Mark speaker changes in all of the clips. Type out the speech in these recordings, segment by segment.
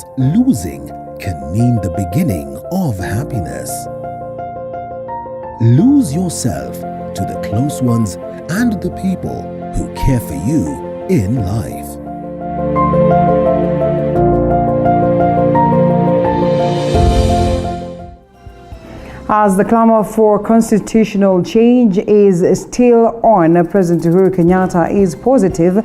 Speaker 1: Sometimes losing can mean the beginning of happiness. Lose yourself to the close ones and the people who care for you in life.
Speaker 2: As the clamor for constitutional change is still on, President Uhuru Kenyatta is positive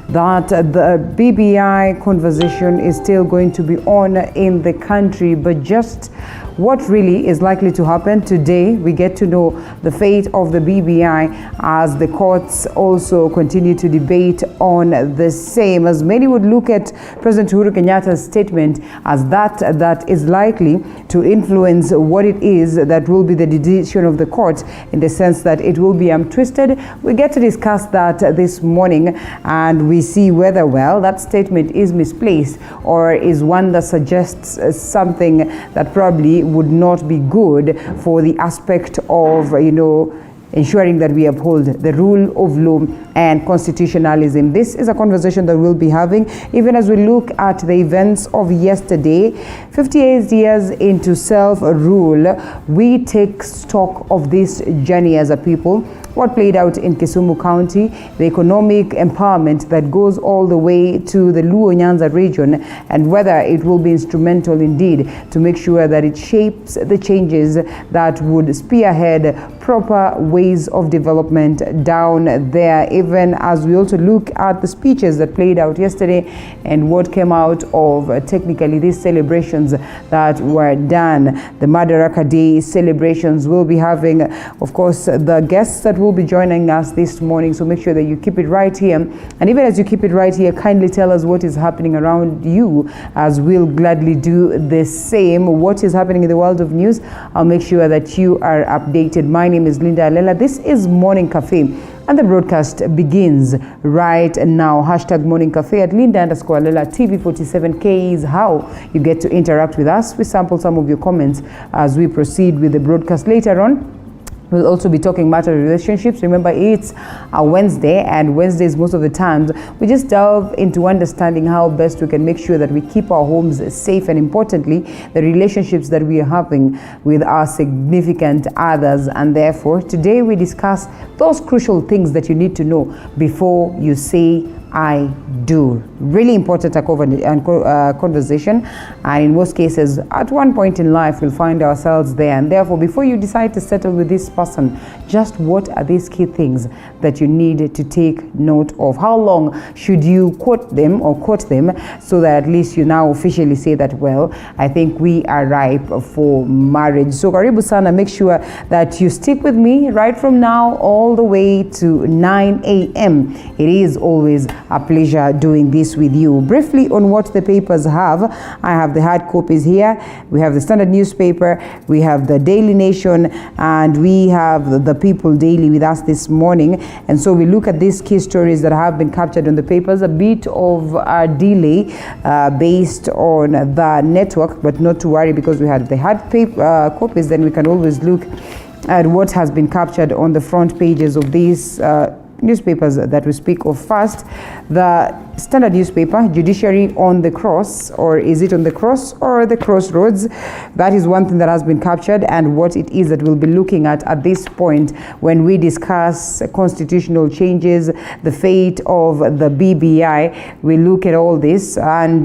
Speaker 2: that the BBI conversation is still going to be on in the country. But just what really is likely to happen today, we get to know the fate of the BBI as the courts also continue to debate on the same. As many would look at President Uhuru Kenyatta's statement as that is likely to influence what it is that will be the decision of the court, in the sense that it will be twisted. We get to discuss that this morning, and we see whether, well, that statement is misplaced or is one that suggests something that probably would not be good for the aspect of, ensuring that we uphold the rule of law and constitutionalism. This is a conversation that we'll be having, even as we look at the events of yesterday. 58 years into self-rule, we take stock of this journey as a people. What played out in Kisumu County, the economic empowerment that goes all the way to the Luo Nyanza region, and whether it will be instrumental indeed to make sure that it shapes the changes that would spearhead proper ways of development down there, even as we also look at the speeches that played out yesterday and what came out of technically these celebrations that were done. The Madaraka Day celebrations will be having, of course, the guests that will be joining us this morning, so make sure that you keep it right here. And even as you keep it right here, kindly tell us what is happening around you, as we'll gladly do the same. What is happening in the world of news, I'll make sure that you are updated. My name is Linda Alela. This is Morning Cafe, and the broadcast begins right now. Hashtag Morning Cafe at Linda_Alela TV47K is how you get to interact with us. We sample some of your comments as we proceed with the broadcast later on. We'll also be talking marital relationships. Remember, it's a Wednesday, and Wednesdays most of the times we just delve into understanding how best we can make sure that we keep our homes safe, and importantly, the relationships that we are having with our significant others. And therefore, today we discuss those crucial things that you need to know before you say I do. Really important conversation, and in most cases, at one point in life, we'll find ourselves there. And therefore, before you decide to settle with this person, just what are these key things that you need to take note of? How long should you quote them, so that at least you now officially say that, well, I think we are ripe for marriage. So karibu sana, make sure that you stick with me right from now all the way to 9 a.m. It is always a pleasure doing this with you. Briefly on what the papers have, I have the hard copies here. We have the Standard newspaper, we have the Daily Nation, and we have the People Daily with us this morning. And so we look at these key stories that have been captured on the papers. A bit of a delay based on the network, but not to worry, because we had the hard copies. Then we can always look at what has been captured on the front pages of these newspapers that we speak of. First, the Standard newspaper, judiciary on the cross, or is it on the cross or the crossroads? That is one thing that has been captured, and what it is that we'll be looking at this point when we discuss constitutional changes, the fate of the BBI. We look at all this, and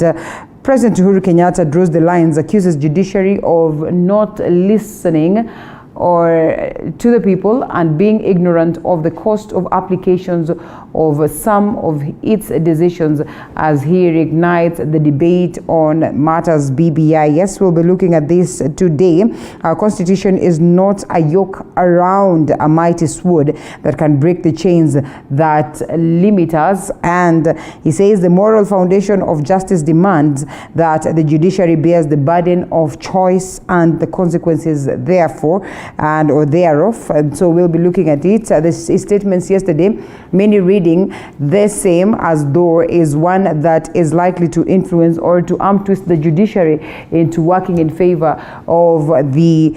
Speaker 2: President Uhuru Kenyatta draws the lines, accuses judiciary of not listening or to the people and being ignorant of the cost of applications of some of its decisions, as he reignites the debate on matters BBI. Yes, we'll be looking at this today. Our constitution is not a yoke around a mighty sword that can break the chains that limit us. And he says the moral foundation of justice demands that the judiciary bears the burden of choice and the consequences therefore and or thereof. And so we'll be looking at it. The statements yesterday, many reading the same as though is one that is likely to influence or to arm twist the judiciary into working in favor of the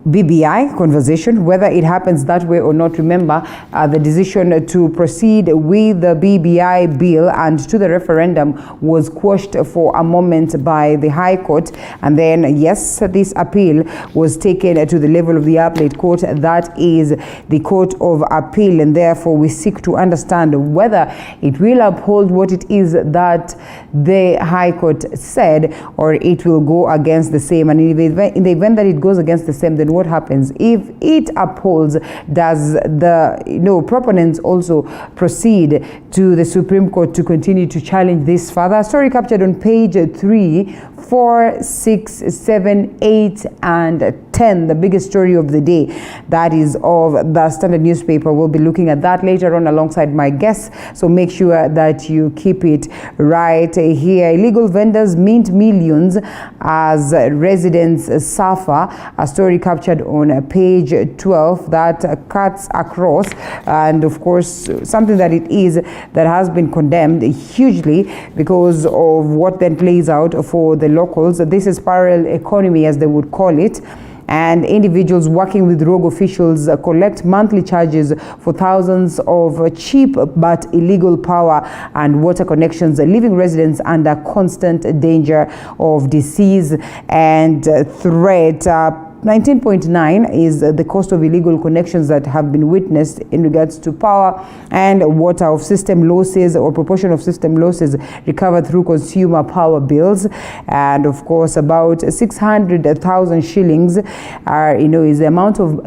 Speaker 2: BBI conversation, whether it happens that way or not. Remember, the decision to proceed with the BBI bill and to the referendum was quashed for a moment by the High Court, and then yes, this appeal was taken to the level of the appellate court, that is the Court of Appeal, and therefore we seek to understand whether it will uphold what it is that the High Court said, or it will go against the same. And in the event that it goes against the same, then what happens? If it upholds, does the proponents also proceed to the Supreme Court to continue to challenge this further? A story captured on page 3, 4, 6, 7, 8, and 10, the biggest story of the day, that is of the Standard newspaper. We'll be looking at that later on alongside my guests, so make sure that you keep it right here. Illegal vendors mint millions as residents suffer. A story captured on page 12 that cuts across, and of course something that it is that has been condemned hugely because of what then plays out for the locals. This is parallel economy, as they would call it. And individuals working with rogue officials collect monthly charges for thousands of cheap but illegal power and water connections, leaving residents under constant danger of disease and threat. 19.9 is the cost of illegal connections that have been witnessed in regards to power and water, of system losses or proportion of system losses recovered through consumer power bills. And of course, about 600,000 shillings are, is the amount of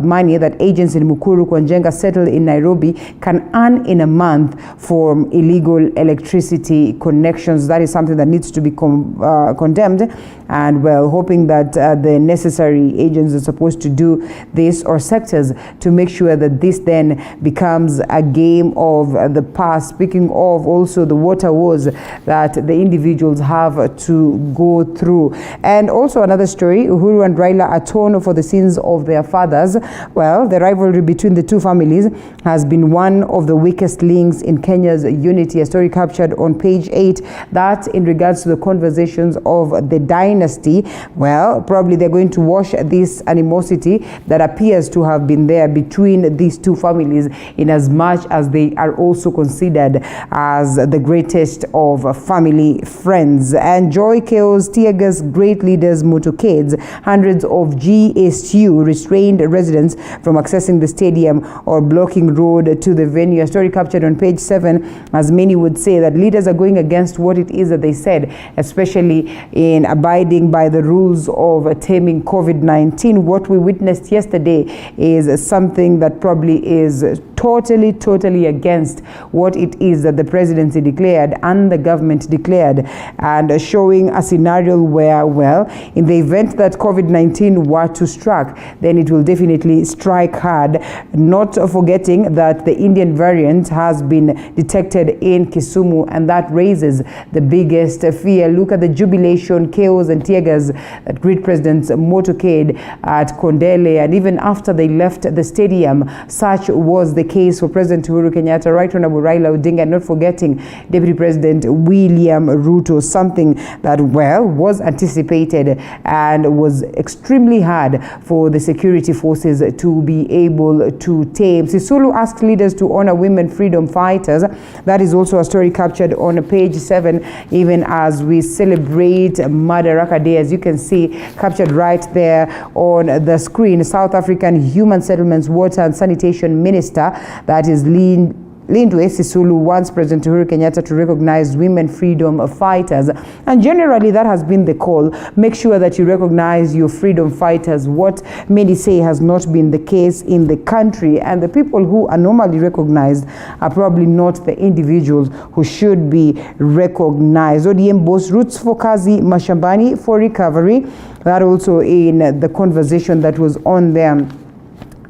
Speaker 2: money that agents in Mukuru, Kwanjenga settled in Nairobi can earn in a month from illegal electricity connections. That is something that needs to be condemned, and well, hoping that the necessary agents are supposed to do this, or sectors, to make sure that this then becomes a game of the past. Speaking of also the water wars that the individuals have to go through. And also another story, Uhuru and Raila atone for the sins of their fathers. Well, the rivalry between the two families has been one of the weakest links in Kenya's unity. A story captured on page 8 that in regards to the conversations of the dynasty, well, probably they're going to wash this animosity that appears to have been there between these two families, in as much as they are also considered as the greatest of family friends. And joy, chaos, tear gas, great leaders, motorcades, hundreds of GSU restrained residents from accessing the stadium or blocking road to the venue. A story captured on page 7, as many would say that leaders are going against what it is that they said, especially in abiding by the rules of taming COVID-19. What we witnessed yesterday is something that probably is totally against what it is that the presidency declared and the government declared, and showing a scenario where, well, in the event that COVID-19 were to strike, then it will definitely strike hard, not forgetting that the Indian variant has been detected in Kisumu, and that raises the biggest fear. Look at the jubilation, chaos and tear gas that greet President's motorcade at Kondele, and even after they left the stadium, such was the case for President Uhuru Kenyatta, Right Honorable Raila Odinga, and not forgetting Deputy President William Ruto, something that, well, was anticipated and was extremely hard for the security forces to be able to tame. Sisulu asked leaders to honor women freedom fighters. That is also a story captured on page 7, even as we celebrate Madaraka Day, as you can see captured right there on the screen. South African Human Settlements, Water and Sanitation Minister, that is Lindwe Sisulu, wants President Uhuru Kenyatta to recognize women freedom fighters. And generally that has been the call. Make sure that you recognize your freedom fighters, what many say has not been the case in the country. And the people who are normally recognized are probably not the individuals who should be recognized. ODM boasts roots for Kazi Mashambani for recovery. That also in the conversation that was on there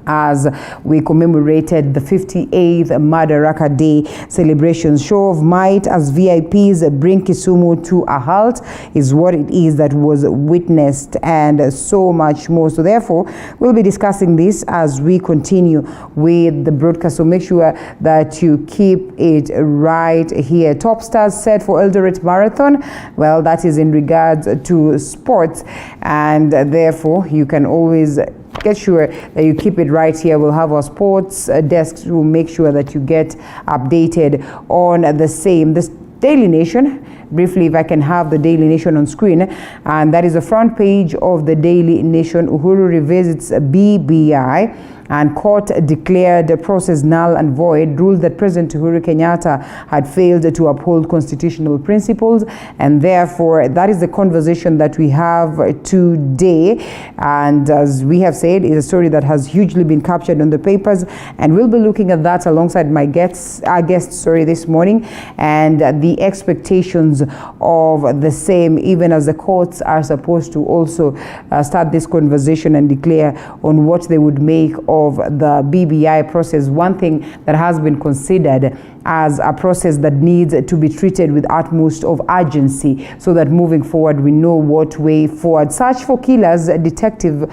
Speaker 2: as we commemorated the 58th Madaraka Day celebrations. Show of might as VIPs bring Kisumu to a halt is what it is that was witnessed, and so much more. So therefore, we'll be discussing this as we continue with the broadcast. So make sure that you keep it right here. Top stars set for Eldoret Marathon. Well, that is in regards to sports, and therefore you can always get sure that you keep it right here. We'll have our sports desks to make sure that you get updated on the same. This Daily Nation, briefly, if I can have the Daily Nation on screen, and that is the front page of the Daily Nation. Uhuru revisits BBI, and court declared the process null and void, ruled that President Uhuru Kenyatta had failed to uphold constitutional principles, and therefore that is the conversation that we have today. And as we have said, is a story that has hugely been captured on the papers, and we'll be looking at that alongside my guests this morning, and the expectations of the same, even as the courts are supposed to also start this conversation and declare on what they would make of the BBI process. One thing that has been considered as a process that needs to be treated with utmost of urgency, so that moving forward we know what way forward. Search for killers, detectives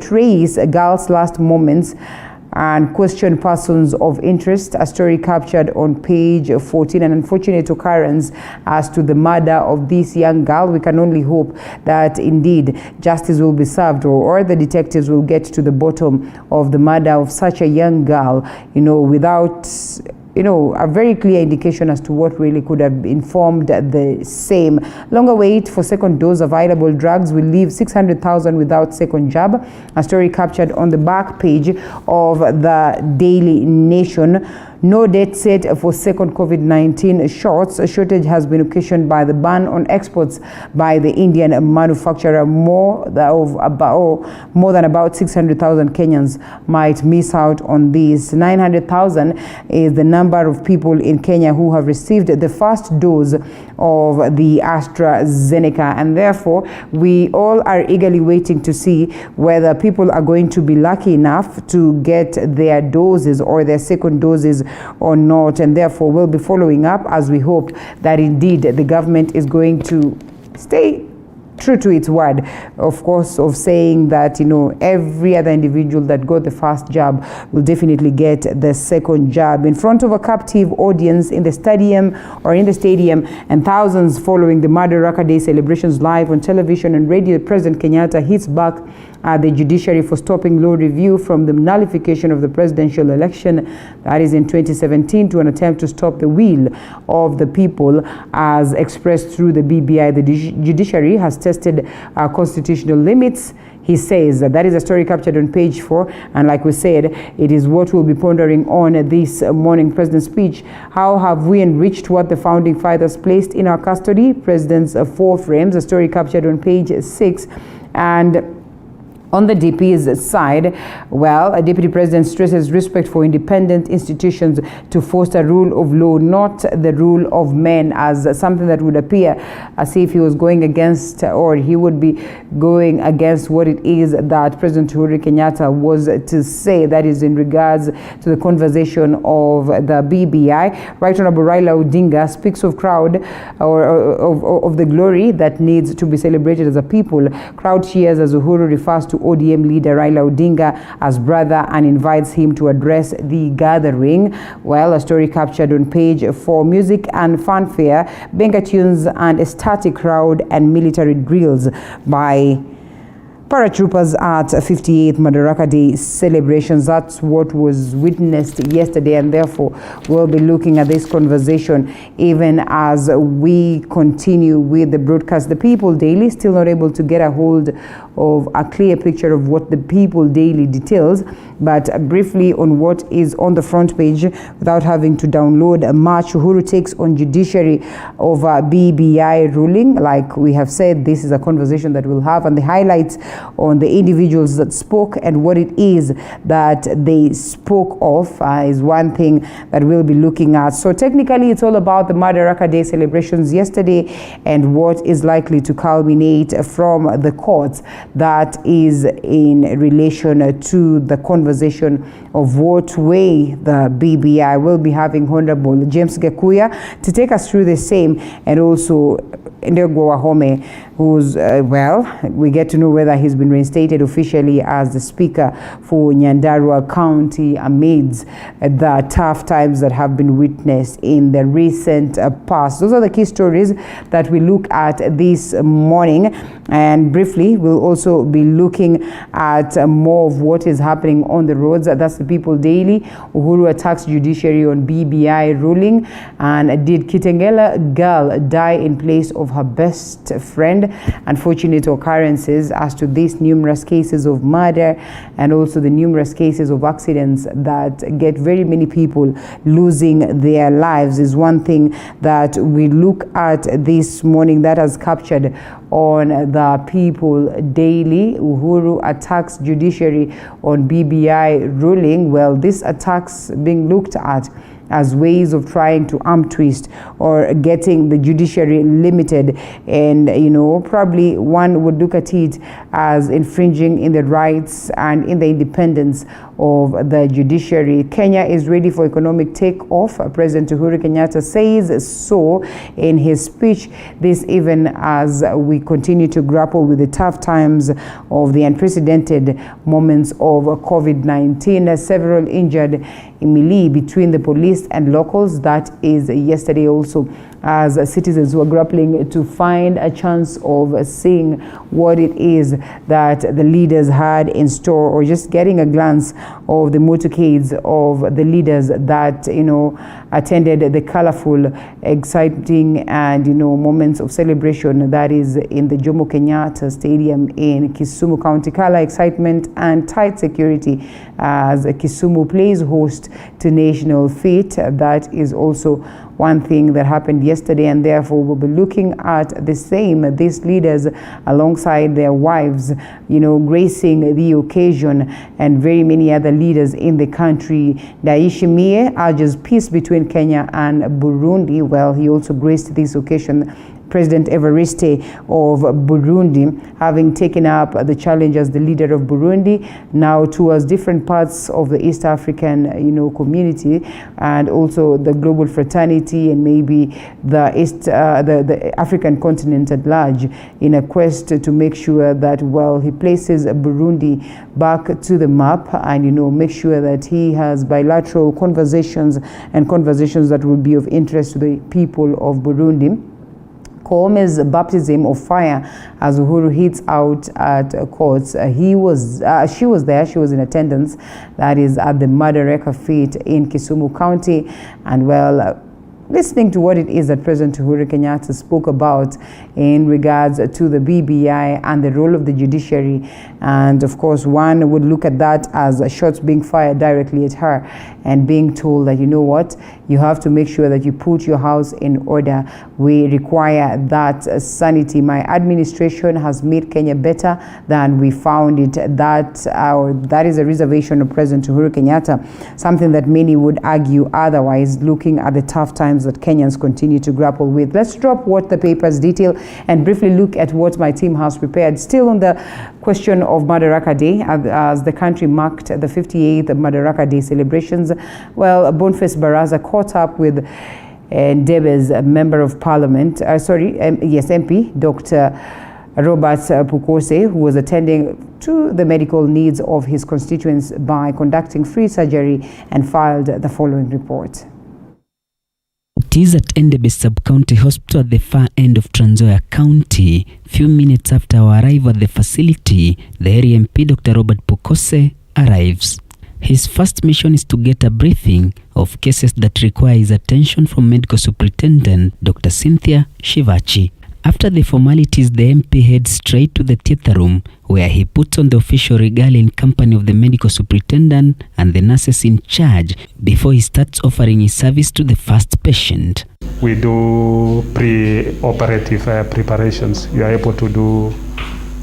Speaker 2: trace girls' last moments and question persons of interest. A story captured on page 14, an unfortunate occurrence as to the murder of this young girl. We can only hope that indeed justice will be served, or the detectives will get to the bottom of the murder of such a young girl, without a very clear indication as to what really could have informed the same. Longer wait for second dose. Available drugs will leave 600,000 without second jab. A story captured on the back page of the Daily Nation. No date set for second COVID-19 shots. A shortage has been occasioned by the ban on exports by the Indian manufacturer. More than about 600,000 Kenyans might miss out on this. 900,000 is the number of people in Kenya who have received the first dose of the AstraZeneca, and therefore we all are eagerly waiting to see whether people are going to be lucky enough to get their doses or their second doses or not, and therefore we'll be following up, as we hope that indeed the government is going to stay true to its word, of course, of saying that every other individual that got the first jab will definitely get the second jab. In front of a captive audience in the stadium, and thousands following the Madaraka Day celebrations live on television and radio, President Kenyatta hits back at the judiciary for stopping law review from the nullification of the presidential election, that is in 2017, to an attempt to stop the will of the people as expressed through the BBI. The judiciary has tested constitutional limits, he says. That is a story captured on page 4, and like we said, it is what we'll be pondering on this morning. President's speech: how have we enriched what the founding fathers placed in our custody? President's 4 frames, a story captured on page 6. And on the DP's side, a deputy president stresses respect for independent institutions to foster rule of law, not the rule of men, as something that would appear as if he was going against, or he would be going against what it is that President Uhuru Kenyatta was to say. That is in regards to the conversation of the BBI. Right Honorable Raila Odinga speaks of crowd, or of the glory that needs to be celebrated as a people. Crowd cheers as Uhuru refers to ODM leader Raila Odinga as brother and invites him to address the gathering. A story captured on page 4. Music and fanfare, benga tunes and a static crowd, and military drills by paratroopers at 58th Madaraka Day celebrations. That's what was witnessed yesterday, and therefore we'll be looking at this conversation even as we continue with the broadcast. The People Daily still not able to get a hold of a clear picture of what the People Daily details, but briefly on what is on the front page without having to download much. Uhuru takes on judiciary over BBI ruling. Like we have said, this is a conversation that we'll have, and the highlights on the individuals that spoke and what it is that they spoke of is one thing that we'll be looking at. So technically it's all about the Madaraka Day celebrations yesterday and what is likely to culminate from the courts, that is in relation to the conversation of what way the BBI will be having Honorable James Gekuya to take us through the same, and also Ndegwa Wahome, who's, we get to know whether he's been reinstated officially as the Speaker for Nyandarua County amidst the tough times that have been witnessed in the recent past. Those are the key stories that we look at this morning. And briefly, we'll also be looking at more of what is happening on the roads. That's the People Daily. Uhuru attacks judiciary on BBI ruling. And did Kitengela girl die in place of her best friend? Unfortunate occurrences as to these numerous cases of murder and also the numerous cases of accidents that get very many people losing their lives is one thing that we look at this morning that has captured on the People Daily. Uhuru attacks judiciary on BBI ruling. Well, these attacks being looked at as ways of trying to arm twist or getting the judiciary limited. And, probably one would look at it as infringing in the rights and in the independence of the judiciary. Kenya is ready for economic takeoff. President Uhuru Kenyatta says so in his speech. This even as we continue to grapple with the tough times of the unprecedented moments of COVID-19. Several injured in melee between the police and locals. That is yesterday also, as citizens were grappling to find a chance of seeing what it is that the leaders had in store, or just getting a glance of the motorcades of the leaders that, attended the colorful, exciting, and, moments of celebration that is in the Jomo Kenyatta Stadium in Kisumu County. Color, excitement, and tight security as Kisumu plays host to National Fete. That is also one thing that happened yesterday, and therefore we'll be looking at the same, these leaders alongside their wives, gracing the occasion, and very many other leaders in the country. Ndayishimiye urges peace between Kenya and Burundi. Well, he also graced this occasion. President Evariste of Burundi, having taken up the challenge as the leader of Burundi, now towards different parts of the East African, community, and also the global fraternity, and maybe the the African continent at large, in a quest to make sure that, he places Burundi back to the map, and make sure that he has bilateral conversations that will be of interest to the people of Burundi. Koome's baptism of fire as Uhuru hits out at courts. She was there, she was in attendance, that is at the Madaraka fete in Kisumu County, and listening to what it is that President Uhuru Kenyatta spoke about in regards to the BBI and the role of the judiciary. And of course, one would look at that as shots being fired directly at her and being told that, you have to make sure that you put your house in order. We require that sanity. My administration has made Kenya better than we found it. That is a reservation of President Uhuru Kenyatta, something that many would argue otherwise, looking at the tough times that Kenyans continue to grapple with. Let's drop what the papers detail and briefly look at what my team has prepared. Still on the question of Madaraka Day, as the country marked the 58th Madaraka Day celebrations. Boniface Baraza caught up with Ndebe's Member of Parliament, MP, Dr. Robert Pukose, who was attending to the medical needs of his constituents by conducting free surgery, and filed the following report.
Speaker 3: It is at Ndebe Sub-County Hospital at the far end of Trans Nzoia County. Few minutes after our arrival at the facility, the area MP Dr. Robert Pukose arrives. His first mission is to get a briefing of cases that require his attention from Medical Superintendent Dr. Cynthia Shivachi. After the formalities, the MP heads straight to the theatre room, where he puts on the official regalia in company of the medical superintendent and the nurses in charge before he starts offering his service to the first patient.
Speaker 4: We do pre-operative preparations. You are able to do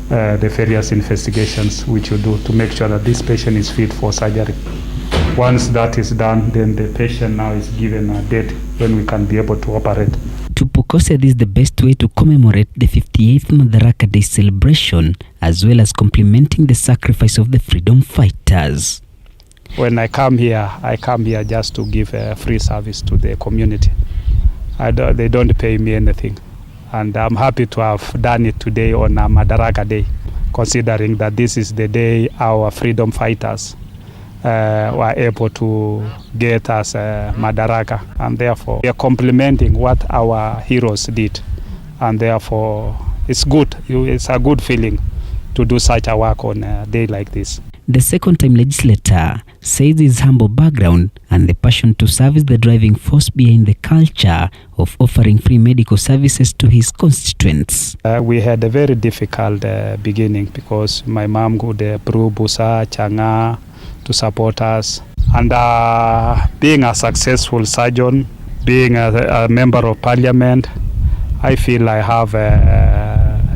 Speaker 4: the various investigations which you do to make sure that this patient is fit for surgery. Once that is done, then the patient now is given a date when we can be able to operate.
Speaker 3: To Pukose, this is the best way to commemorate the 58th Madaraka Day celebration, as well as complimenting the sacrifice of the freedom fighters.
Speaker 4: When I come here just to give a free service to the community. They don't pay me anything. And I'm happy to have done it today on Madaraka Day, considering that this is the day our freedom fighters were able to get us Madaraka. And therefore, we are complementing what our heroes did. And therefore, it's good. It's a good feeling to do such a work on a day like this.
Speaker 3: The second-time legislator says his humble background and the passion to serve is the driving force behind the culture of offering free medical services to his constituents.
Speaker 4: We had a very difficult beginning because my mom would brew busa, changa to support us. And being a successful surgeon, being a member of parliament, I feel I have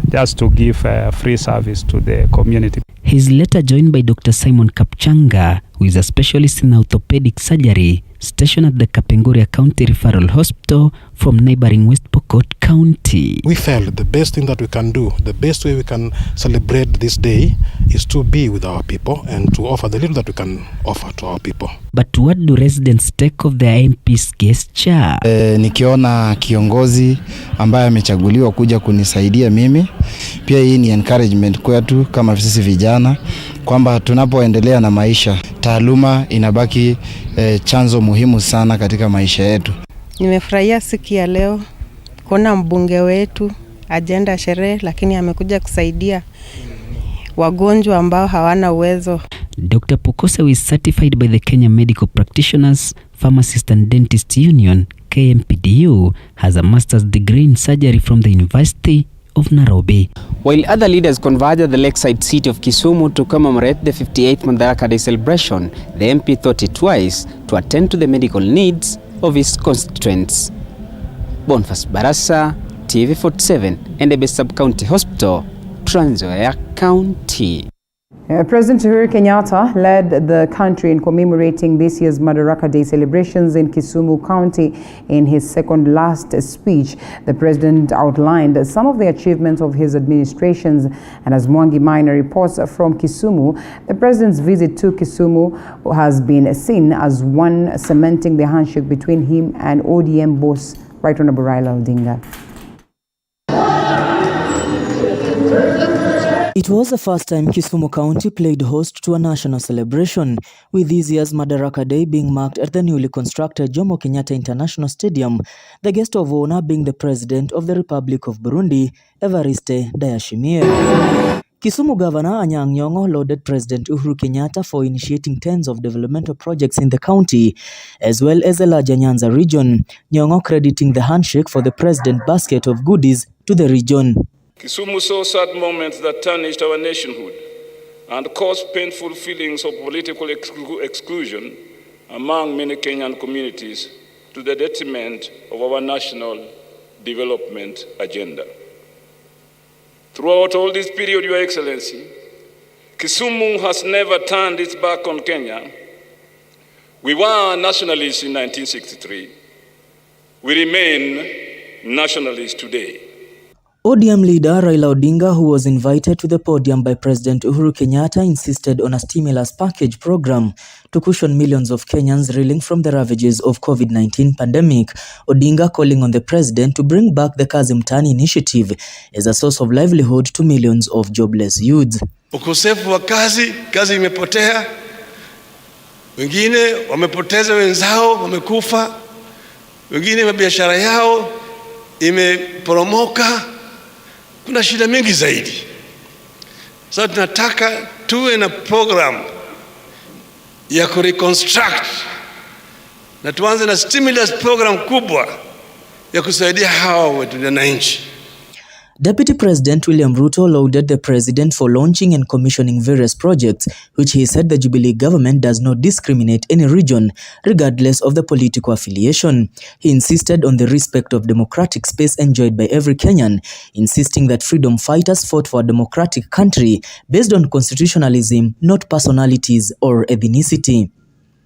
Speaker 4: just to give free service to the community.
Speaker 3: He is later joined by Dr. Simon Kapchanga, who is a specialist in orthopedic surgery, stationed at the Kapenguria County Referral Hospital from neighboring West Pokot County.
Speaker 5: We felt the best thing that we can do, the best way we can celebrate this day is to be with our people and to offer the little that we can offer to our people.
Speaker 3: But what do residents take of their MP's gesture?
Speaker 6: Nikiona kiongozi ambaye amechaguliwa kuja kunisaidia mimi, pia hii ni encouragement kwetu kama sisi vijana kwamba tunapoendelea na maisha, taaluma inabaki chanzo muhimu sana katika maisha yetu.
Speaker 7: Nimefurahia siku ya leo kuona mbunge wetu agenda sherehe, lakini amekuja kusaidia wagonjwa ambao hawana uwezo.
Speaker 3: Dr. Pukose is certified by the Kenya Medical Practitioners, Pharmacists and Dentists Union, KMPDU, has a master's degree in surgery from the University of Nairobi.
Speaker 8: While other leaders converged at the lakeside city of Kisumu to commemorate the 58th Madaraka Day celebration, the MP thought it wise to attend to the medical needs of his constituents. Boniface Barasa, TV47, Endebe Sub-County Hospital, Trans Nzoia County.
Speaker 2: President Uhuru Kenyatta led the country in commemorating this year's Madaraka Day celebrations in Kisumu County. In his second last speech, the president outlined some of the achievements of his administrations. And as Mwangi Minor reports from Kisumu, the president's visit to Kisumu has been seen as one cementing the handshake between him and ODM boss, Right Honorable Raila Odinga.
Speaker 9: It was the first time Kisumu County played host to a national celebration, with this year's Madaraka Day being marked at the newly constructed Jomo Kenyatta International Stadium, the guest of honor being the President of the Republic of Burundi, Evariste Ndayishimiye. Kisumu Governor Anyang' Nyong'o lauded President Uhuru Kenyatta for initiating tens of developmental projects in the county, as well as the larger Nyanza region, Nyong'o crediting the handshake for the president's basket of goodies to the region.
Speaker 10: Kisumu saw sad moments that tarnished our nationhood and caused painful feelings of political exclusion among many Kenyan communities to the detriment of our national development agenda. Throughout all this period, Your Excellency, Kisumu has never turned its back on Kenya. We were nationalists in 1963. We remain nationalists today.
Speaker 9: ODM leader Raila Odinga, who was invited to the podium by President Uhuru Kenyatta, insisted on a stimulus package program to cushion millions of Kenyans reeling from the ravages of COVID-19 pandemic. Odinga calling on the president to bring back the Kazi Mtaani initiative as a source of livelihood to millions of jobless youths.
Speaker 11: Ukosefu wa kazi imepotea. Wengine wamepoteza wenzao, wamekufa. Wengine biashara yao imeporomoka. Kuna shida mingi zaidi. Sasa tunataka tuwe na program ya kureconstruct na tuanze na stimulus program kubwa ya kusaidia hawa wananchi.
Speaker 9: Deputy President William Ruto lauded the president for launching and commissioning various projects, which he said the Jubilee government does not discriminate any region, regardless of the political affiliation. He insisted on the respect of democratic space enjoyed by every Kenyan, insisting that freedom fighters fought for a democratic country based on constitutionalism, not personalities or ethnicity.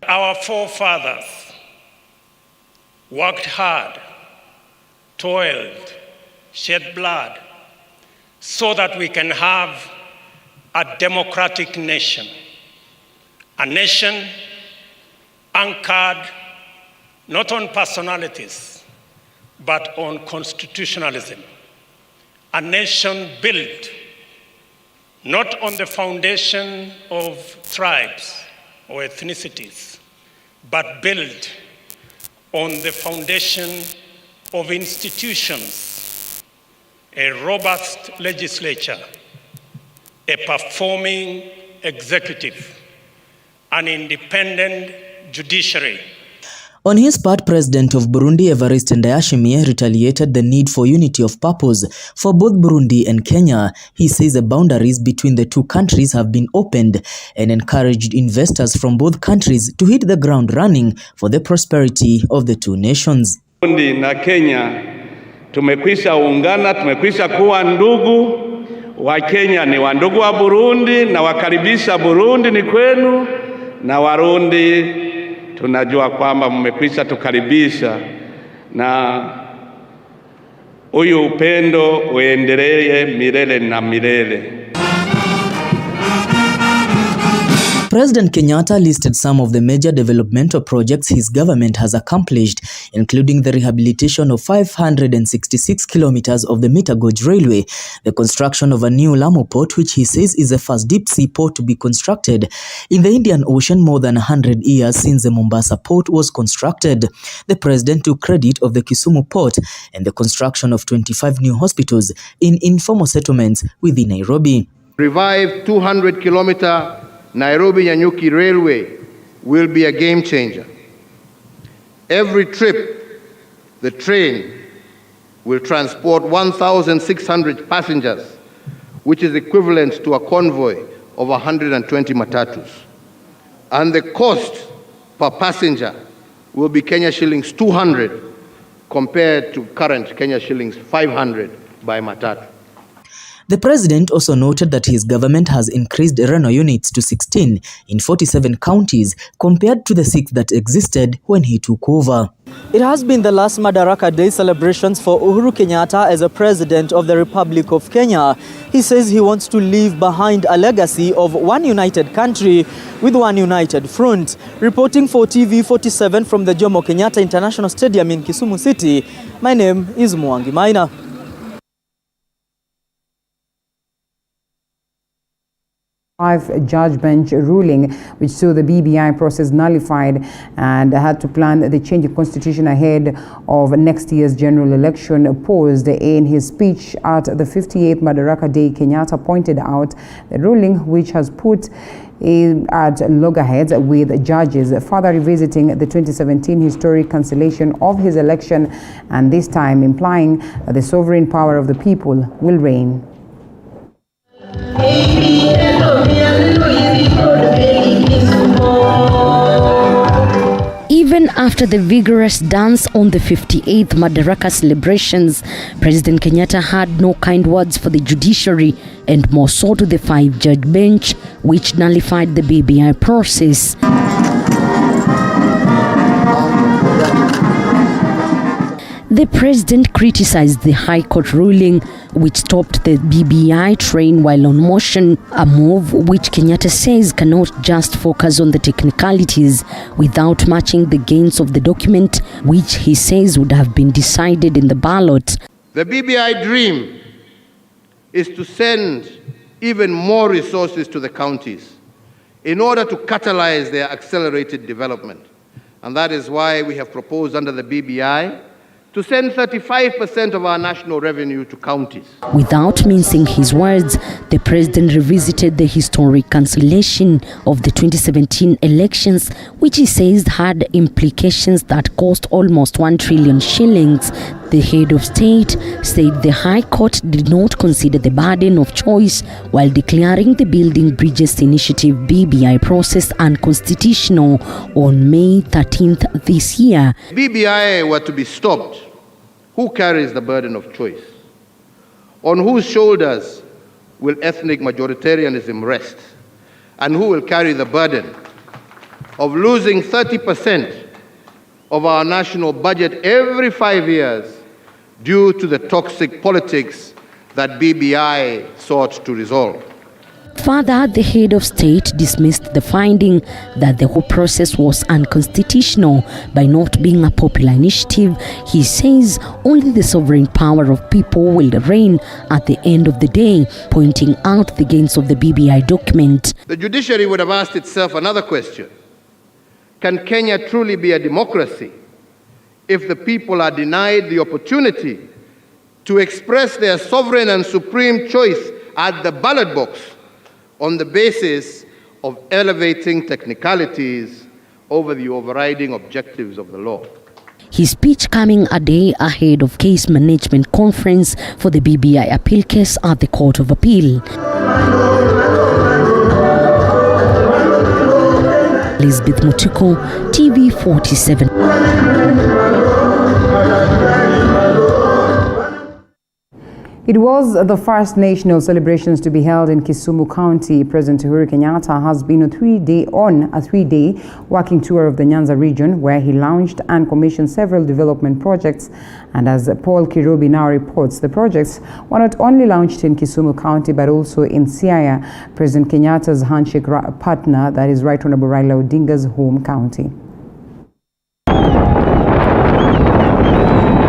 Speaker 10: Our forefathers worked hard, toiled, shed blood, so that we can have a democratic nation. A nation anchored not on personalities, but on constitutionalism.
Speaker 12: a nation built not on the foundation of tribes or ethnicities, but built on the foundation of institutions, a robust legislature, a performing executive, an independent judiciary.
Speaker 9: On his part, President of Burundi Evariste Ndayishimiye retaliated the need for unity of purpose for both Burundi and Kenya. He says the boundaries between the two countries have been opened and encouraged investors from both countries to hit the ground running for the prosperity of the two nations.
Speaker 13: Burundi na Kenya tumekwisha ungana, tumekwisha kuwa ndugu. Wa Kenya ni wandugu wa Burundi na wakaribisha Burundi ni kwenu, na Warundi tunajua kwamba mmekwisha tukaribisha, na huyu upendo uendelee milele na milele.
Speaker 9: President Kenyatta listed some of the major developmental projects his government has accomplished, including the rehabilitation of 566 kilometers of the Meter Gauge Railway, the construction of a new Lamu port, which he says is the first deep sea port to be constructed in the Indian Ocean more than 100 years since the Mombasa port was constructed. The president took credit of the Kisumu port and the construction of 25 new hospitals in informal settlements within Nairobi.
Speaker 14: Revived 200-kilometer Nairobi-Nyanyuki Railway will be a game changer. Every trip, the train will transport 1,600 passengers, which is equivalent to a convoy of 120 matatus. And the cost per passenger will be Kenya shillings 200 compared to current Kenya shillings 500 by matatu.
Speaker 9: The president also noted that his government has increased rental units to 16 in 47 counties compared to the 6 that existed when he took over. It has been the last Madaraka Day celebrations for Uhuru Kenyatta as a president of the Republic of Kenya. He says he wants to leave behind a legacy of one united country with one united front. Reporting for TV47 from the Jomo Kenyatta International Stadium in Kisumu City, my name is Mwangi Maina.
Speaker 2: Judge bench ruling which saw the BBI process nullified and had to plan the change in constitution ahead of next year's general election paused. In his speech at the 58th Madaraka Day, Kenyatta pointed out the ruling which has put at loggerheads with judges, further revisiting the 2017 historic cancellation of his election, and this time implying that the sovereign power of the people will reign.
Speaker 15: Even after the vigorous dance on the 58th Madaraka celebrations, President Kenyatta had no kind words for the judiciary and more so to the 5-judge bench, which nullified the BBI process. The president criticized the High Court ruling which stopped the BBI train while on motion, a move which Kenyatta says cannot just focus on the technicalities without matching the gains of the document, which he says would have been decided in the ballot.
Speaker 14: The BBI dream is to send even more resources to the counties in order to catalyze their accelerated development. And that is why we have proposed under the BBI to send 35% of our national revenue to counties.
Speaker 15: Without mincing his words, the president revisited the historic cancellation of the 2017 elections, which he says had implications that cost almost 1 trillion shillings. The head of state said the High Court did not consider the burden of choice while declaring the Building Bridges Initiative BBI process unconstitutional on May 13th this year.
Speaker 14: BBI were to be stopped. Who carries the burden of choice? On whose shoulders will ethnic majoritarianism rest? And who will carry the burden of losing 30% of our national budget every 5 years due to the toxic politics that BBI sought to resolve?
Speaker 15: Further, the head of state dismissed the finding that the whole process was unconstitutional by not being a popular initiative. He says only the sovereign power of people will reign at the end of the day, pointing out the gains of the BBI document.
Speaker 14: The judiciary would have asked itself another question. Can Kenya truly be a democracy if the people are denied the opportunity to express their sovereign and supreme choice at the ballot box on the basis of elevating technicalities over the overriding objectives of the law?
Speaker 15: His speech coming a day ahead of case management conference for the BBI appeal case at the Court of Appeal. Elizabeth Mutuko, TV47.
Speaker 2: It was the first national celebrations to be held in Kisumu County. President Uhuru Kenyatta has been on a three-day working tour of the Nyanza region, where he launched and commissioned several development projects. And as Paul Kirubi now reports, the projects were not only launched in Kisumu County but also in Siaya, President Kenyatta's handshake partner, that is Right Honorable Raila Odinga's home county.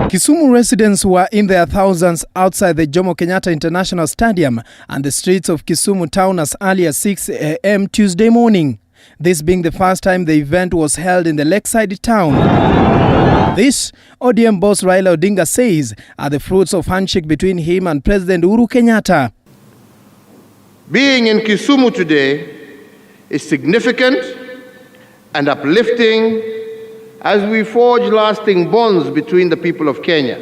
Speaker 16: Kisumu residents were in their thousands outside the Jomo Kenyatta International Stadium and the streets of Kisumu town as early as 6 a.m. Tuesday morning. This being the first time the event was held in the lakeside town. This, ODM boss Raila Odinga says, are the fruits of handshake between him and President Uhuru Kenyatta.
Speaker 14: Being in Kisumu today is significant and uplifting as we forge lasting bonds between the people of Kenya.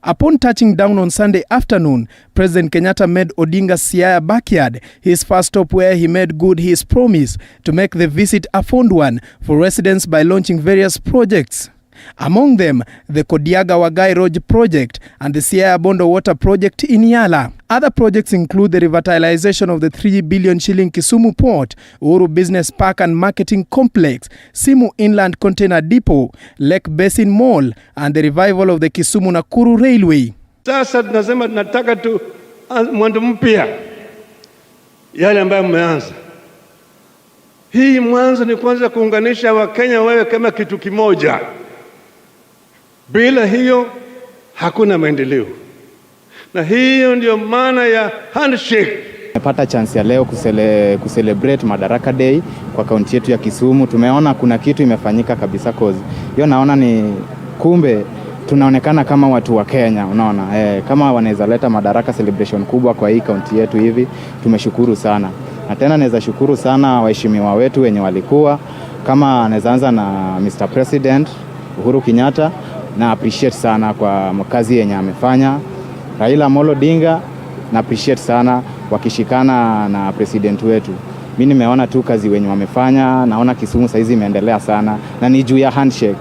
Speaker 16: Upon touching down on Sunday afternoon, President Kenyatta made Odinga's Siaya backyard his first stop, where he made good his promise to make the visit a fond one for residents by launching various projects. Among them, the Kodiaga Wagai Road project and the Siaya Bondo Water project in Yala. Other projects include the revitalization of the 3 billion shilling Kisumu Port, Uhuru Business Park and Marketing Complex, Simu Inland Container Depot, Lake Basin Mall, and the revival of the Kisumu Nakuru Railway.
Speaker 11: Sasa tunasema tunataka tu mwendo mpya yale ambayo mmeanza. Hii mwanzo ni kwanza kuunganisha Wakenya wewe kama kitu kimoja. Bila hiyo hakuna maendeleo. Na hiyo ndio maana ya handshake.
Speaker 17: Nimepata chance ya leo kucelebrate Madaraka Day kwa kaunti yetu ya Kisumu. Tumeona kuna kitu imefanyika kabisa cause hiyo naona ni kumbe tunaonekana kama watu wa Kenya, unaona. Kama wanaweza leta Madaraka celebration kubwa kwa hii kaunti yetu hivi, tumeshukuru sana. Na tena naweza shukuru sana waheshimiwa wetu wenye walikuwa, kama naweza anza na Mr. President Uhuru Kenyatta, na appreciate sana kwa kazi yenye amefanya. Raila Amolo Odinga, na appreciate sana wakishikana na president wetu. Mimi nimeona tu kazi wenye wamefanya, naona Kisumu saizi imeendelea sana na ni juu ya handshake.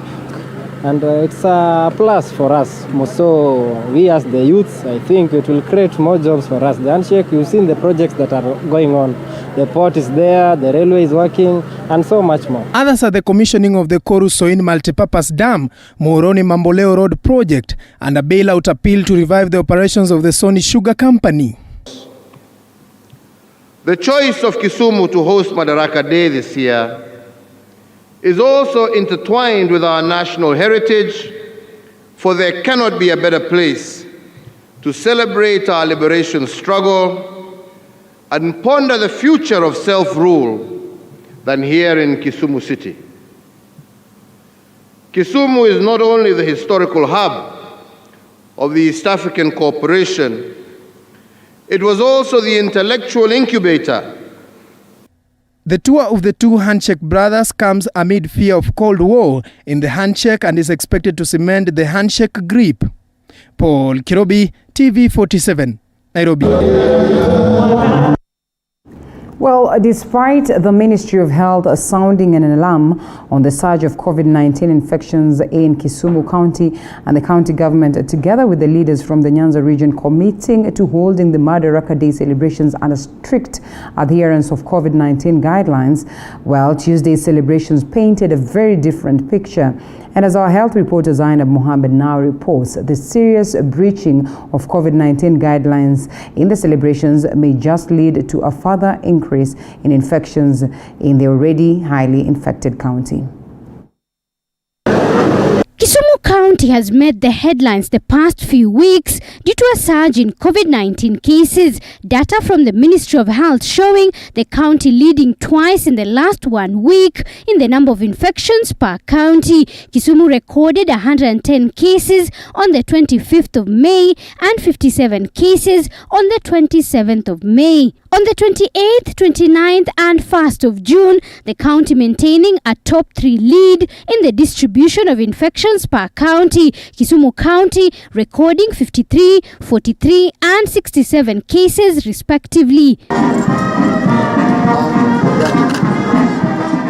Speaker 18: And it's a plus for us. So we as the youths, I think it will create more jobs for us. The handshake, you've seen the projects that are going on. The port is there, the railway is working, and so much more.
Speaker 16: Others are the commissioning of the Koru Soin Multipurpose Dam, Moroni Mamboleo Road project, and a bailout appeal to revive the operations of the Sony Sugar Company.
Speaker 14: The choice of Kisumu to host Madaraka Day this year is also intertwined with our national heritage, for there cannot be a better place to celebrate our liberation struggle and ponder the future of self-rule than here in Kisumu City. Kisumu is not only the historical hub of the East African Cooperation, it was also the intellectual incubator.
Speaker 16: The tour of the two handshake brothers comes amid fear of Cold War in the handshake and is expected to cement the handshake grip. Paul Kirubi, TV47, Nairobi.
Speaker 2: Well, despite the Ministry of Health sounding an alarm on the surge of COVID-19 infections in Kisumu County, and the county government, together with the leaders from the Nyanza region, committing to holding the Madaraka Day celebrations under strict adherence of COVID-19 guidelines, well, Tuesday's celebrations painted a very different picture. And as our health reporter Zainab Mohammed now reports, the serious breaching of COVID-19 guidelines in the celebrations may just lead to a further increase in infections in the already highly infected county.
Speaker 19: Kisumu County has made the headlines the past few weeks due to a surge in COVID-19 cases. Data from the Ministry of Health showing the county leading twice in the last 1 week in the number of infections per county. Kisumu recorded 110 cases on the 25th of May and 57 cases on the 27th of May. On the 28th, 29th and 1st of June, the county maintaining a top 3 lead in the distribution of infections per county. Kisumu County recording 53, 43 and 67 cases respectively.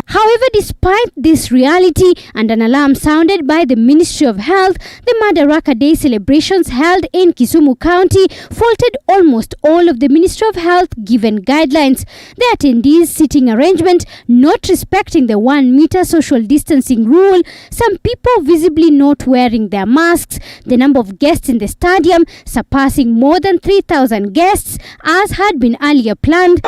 Speaker 19: However, despite this reality and an alarm sounded by the Ministry of Health, the Madaraka Day celebrations held in Kisumu County faulted almost all of the Ministry of Health given guidelines. The attendees' seating arrangement not respecting the 1 meter social distancing rule, some people visibly not wearing their masks, the number of guests in the stadium surpassing more than 3,000 guests as had been earlier planned,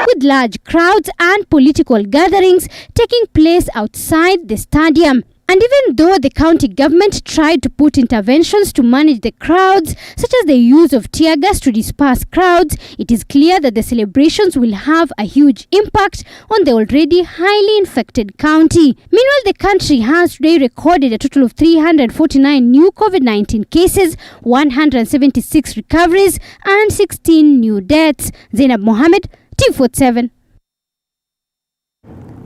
Speaker 19: with large crowds and political gatherings taking place outside the stadium. And even though the county government tried to put interventions to manage the crowds, such as the use of tear gas to disperse crowds, it is clear that the celebrations will have a huge impact on the already highly infected county. Meanwhile, the country has today recorded a total of 349 new COVID-19 cases, 176 recoveries, and 16 new deaths. Zainab Mohammed, TV47.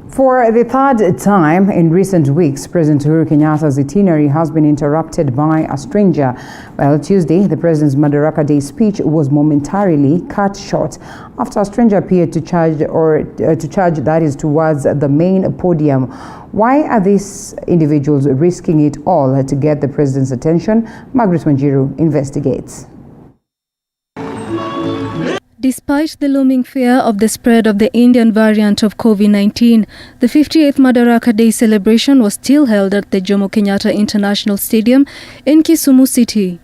Speaker 2: For the third time in recent weeks, President Uhuru Kenyatta's itinerary has been interrupted by a stranger. Well, Tuesday, the president's Madaraka Day speech was momentarily cut short after a stranger appeared to charge that is towards the main podium. Why are these individuals risking it all to get the president's attention? Margaret Wanjiru investigates.
Speaker 20: Despite the looming fear of the spread of the Indian variant of COVID-19, the 58th Madaraka Day celebration was still held at the Jomo Kenyatta International Stadium in Kisumu City.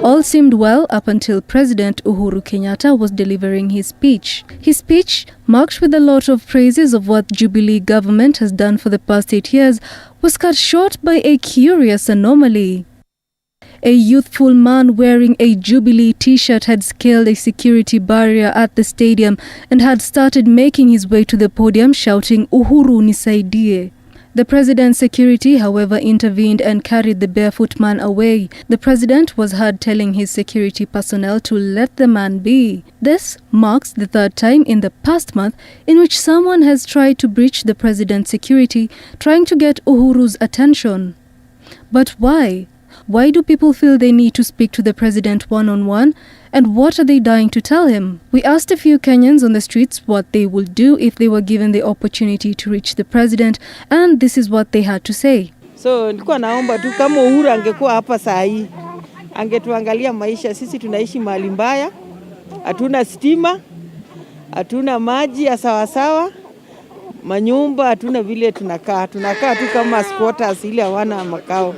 Speaker 20: All seemed well up until President Uhuru Kenyatta was delivering his speech. His speech, marked with a lot of praises of what Jubilee government has done for the past 8 years, was cut short by a curious anomaly. A youthful man wearing a Jubilee t-shirt had scaled a security barrier at the stadium and had started making his way to the podium shouting, "Uhuru nisaidie." The president's security, however, intervened and carried the barefoot man away. The president was heard telling his security personnel to let the man be. This marks the third time in the past month in which someone has tried to breach the president's security, trying to get Uhuru's attention. But why? Why do people feel they need to speak to the president one-on-one? And what are they dying to tell him? We asked a few Kenyans on the streets what they would do if they were given the opportunity to reach the president, and this is what they had to say.
Speaker 21: So nilikuwa naomba tu kama Uhuru angekuwa hapa saa hii, angetuangalia maisha. Sisi tunaishi mahali mbaya, hatuna stima, hatuna maji ya sawasawa, manyumba hatuna, vile tunakaa tu kama squatters ili hawana makao.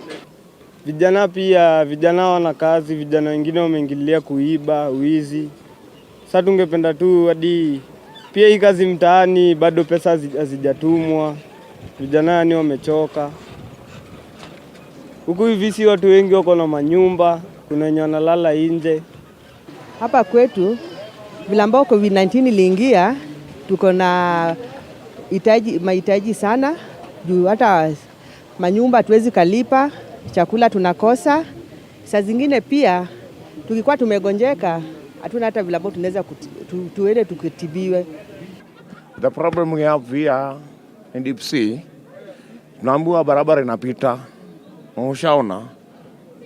Speaker 22: Vijana wana kazi, vijana wengine wameingilia kuiba, wizi. Sasa tungependa tu hadi pia hii kazi mtaani bado pesa hazijatumwa. Vijana ni wamechoka. Huku hivi si watu wengi wako na manyumba, kuna wenye wanalala nje.
Speaker 21: Hapa kwetu vile ambao COVID-19 iliingia, tuko na mahitaji sana. Juu hata manyumba hatuwezi kalipa, chakula tunakosa. Saa zingine pia tukikuwa tumegonjeka hatuna hata vile ambao tunaweza tuende tukitibiwe.
Speaker 23: The problem we have here in Deep Sea, tunaambiwa barabara inapita. Ushaona?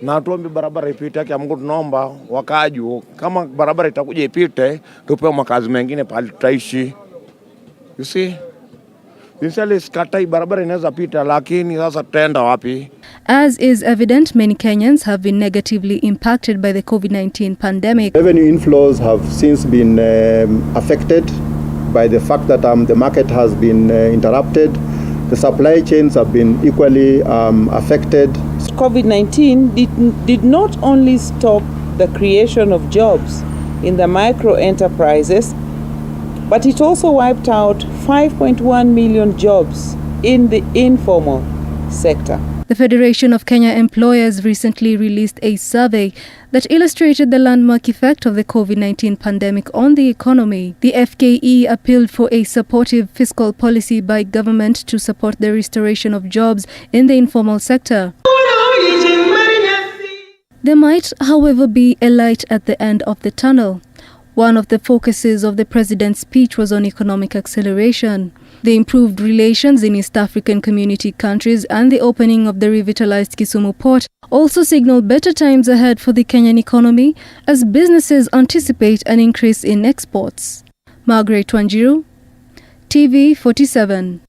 Speaker 23: Na tuombe barabara ipite, kwa Mungu tunaomba wakaju kama barabara itakuja ipite, tupewe makazi mengine pale tutaishi. You see?
Speaker 20: As is evident, many Kenyans have been negatively impacted by the COVID-19 pandemic.
Speaker 24: Revenue inflows have since been affected by the fact that the market has been interrupted. The supply chains have been equally affected.
Speaker 1: COVID-19 did not only stop the creation of jobs in the micro enterprises, but it also wiped out 5.1 million jobs in the informal sector.
Speaker 20: The Federation of Kenya Employers recently released a survey that illustrated the landmark effect of the COVID-19 pandemic on the economy. The FKE appealed for a supportive fiscal policy by government to support the restoration of jobs in the informal sector. There might, however, be a light at the end of the tunnel. One of the focuses of the president's speech was on economic acceleration. The improved relations in East African community countries and the opening of the revitalized Kisumu port also signal better times ahead for the Kenyan economy as businesses anticipate an increase in exports. Margaret Wanjiru, TV 47.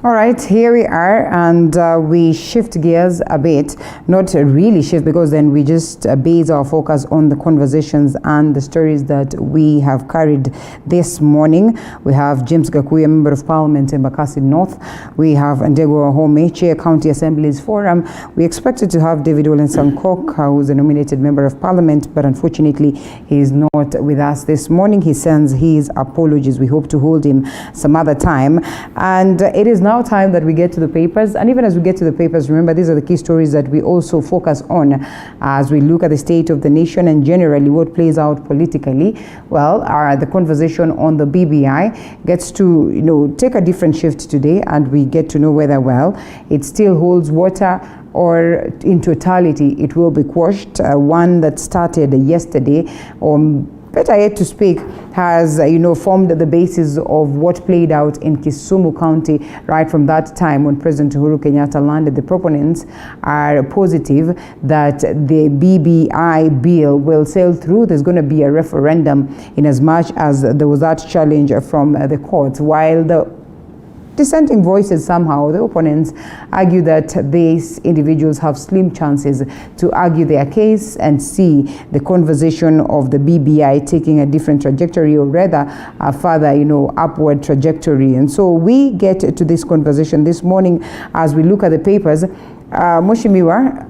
Speaker 2: All right, here we are, and we shift gears a bit. Not really shift, because then we just base our focus on the conversations and the stories that we have carried this morning. We have James Gakuya, Member of Parliament in Embakasi North. We have Ndego Wahome, Chair County Assemblies Forum. We expected to have David Olensankok, who is a nominated Member of Parliament, but unfortunately he is not with us this morning. He sends his apologies. We hope to hold him some other time. And it is now time that we get to the papers, and even as we get to the papers, remember, these are the key stories that we also focus on as we look at the state of the nation and generally what plays out politically. Well, the conversation on the BBI gets to take a different shift today, and we get to know whether, well, it still holds water or in totality it will be quashed. One that started yesterday, or better yet to speak, has formed the basis of what played out in Kisumu County right from that time when President Uhuru Kenyatta landed. The proponents are positive that the BBI bill will sail through. There's going to be a referendum in as much as there was that challenge from the courts, while the dissenting voices, somehow the opponents argue that these individuals have slim chances to argue their case and see the conversation of the BBI taking a different trajectory, or rather a further upward trajectory. And so we get to this conversation this morning as we look at the papers. Moshimiwa,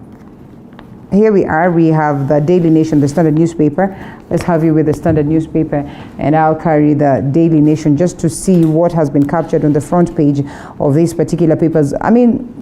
Speaker 2: here we are. We have the Daily Nation, the Standard newspaper. Let's have you with the Standard newspaper, and I'll carry the Daily Nation just to see what has been captured on the front page of these particular papers. I mean,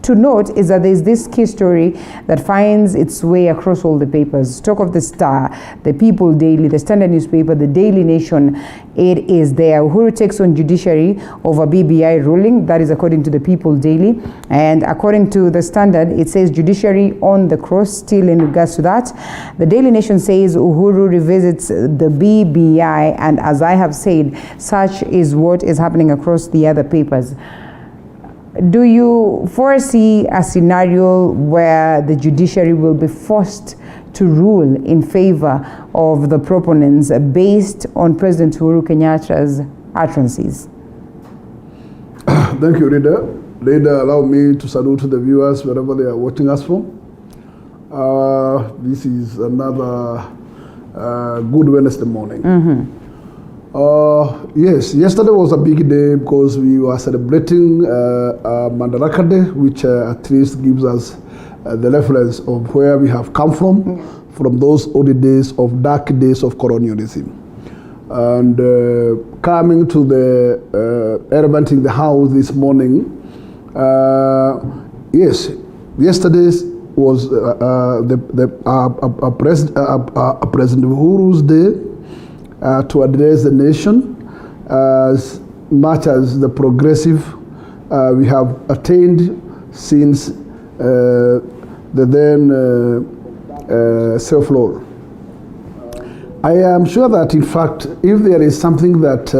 Speaker 2: to note is that there's this key story that finds its way across all the papers. Talk of the Star, the People Daily, the Standard newspaper, the Daily Nation. It is there. Uhuru takes on judiciary over BBI ruling. That is according to the People Daily. And according to the Standard, it says judiciary on the cross. Still in regards to that, the Daily Nation says Uhuru revisits the BBI. And as I have said, such is what is happening across the other papers. Do you foresee a scenario where the judiciary will be forced to rule in favor of the proponents based on President Uhuru Kenyatta's utterances?
Speaker 4: Thank you, Rita. Rita, allow me to salute the viewers wherever they are watching us from. This is another good Wednesday morning.
Speaker 2: Mm-hmm.
Speaker 4: Yes, yesterday was a big day because we were celebrating Madaraka Day, which at least gives us the reference of where we have come from those old days of dark days of colonialism. And coming to the element in the house this morning, yes, yesterday was President Uhuru's day. To address the nation as much as the progressive we have attained since the then self-law. I am sure that, in fact, if there is something that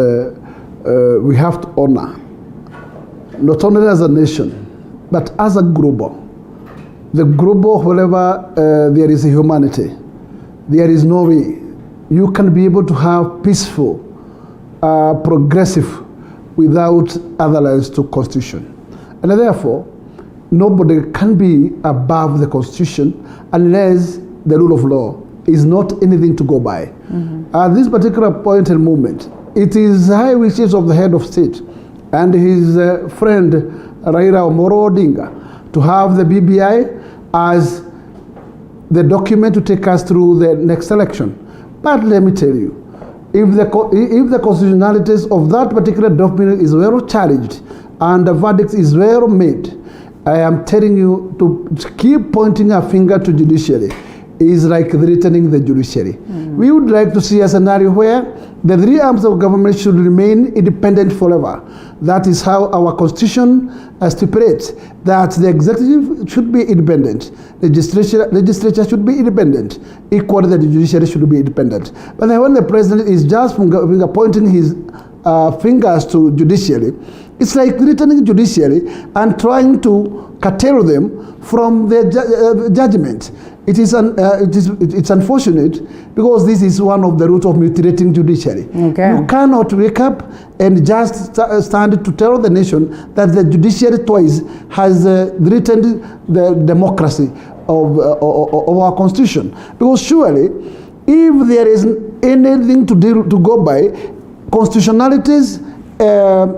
Speaker 4: we have to honor, not only as a nation, but as a global, the global, wherever there is a humanity, there is no way you can be able to have peaceful, progressive, without other lines to Constitution. And therefore, nobody can be above the Constitution unless the rule of law is not anything to go by.
Speaker 2: Mm-hmm.
Speaker 4: At this particular point and moment, it is high wishes of the head of state and his friend Raila Amolo Odinga to have the BBI as the document to take us through the next election. But let me tell you, if the constitutionalities of that particular document is well challenged and the verdict is well made, I am telling you to keep pointing a finger to judiciary is like threatening the judiciary. We would like to see a scenario where the three arms of government should remain independent forever. That is how our constitution stipulates that the executive should be independent, legislature should be independent, equally the judiciary should be independent. But then when the president is just finger pointing his fingers to judiciary, it's like threatening judiciary and trying to curtail them from their judgment. It's unfortunate because this is one of the roots of mutilating judiciary.
Speaker 2: Okay.
Speaker 4: You cannot wake up and just stand to tell the nation that the judiciary twice has threatened the democracy of our constitution. Because surely, if there is anything to go by, constitutionalities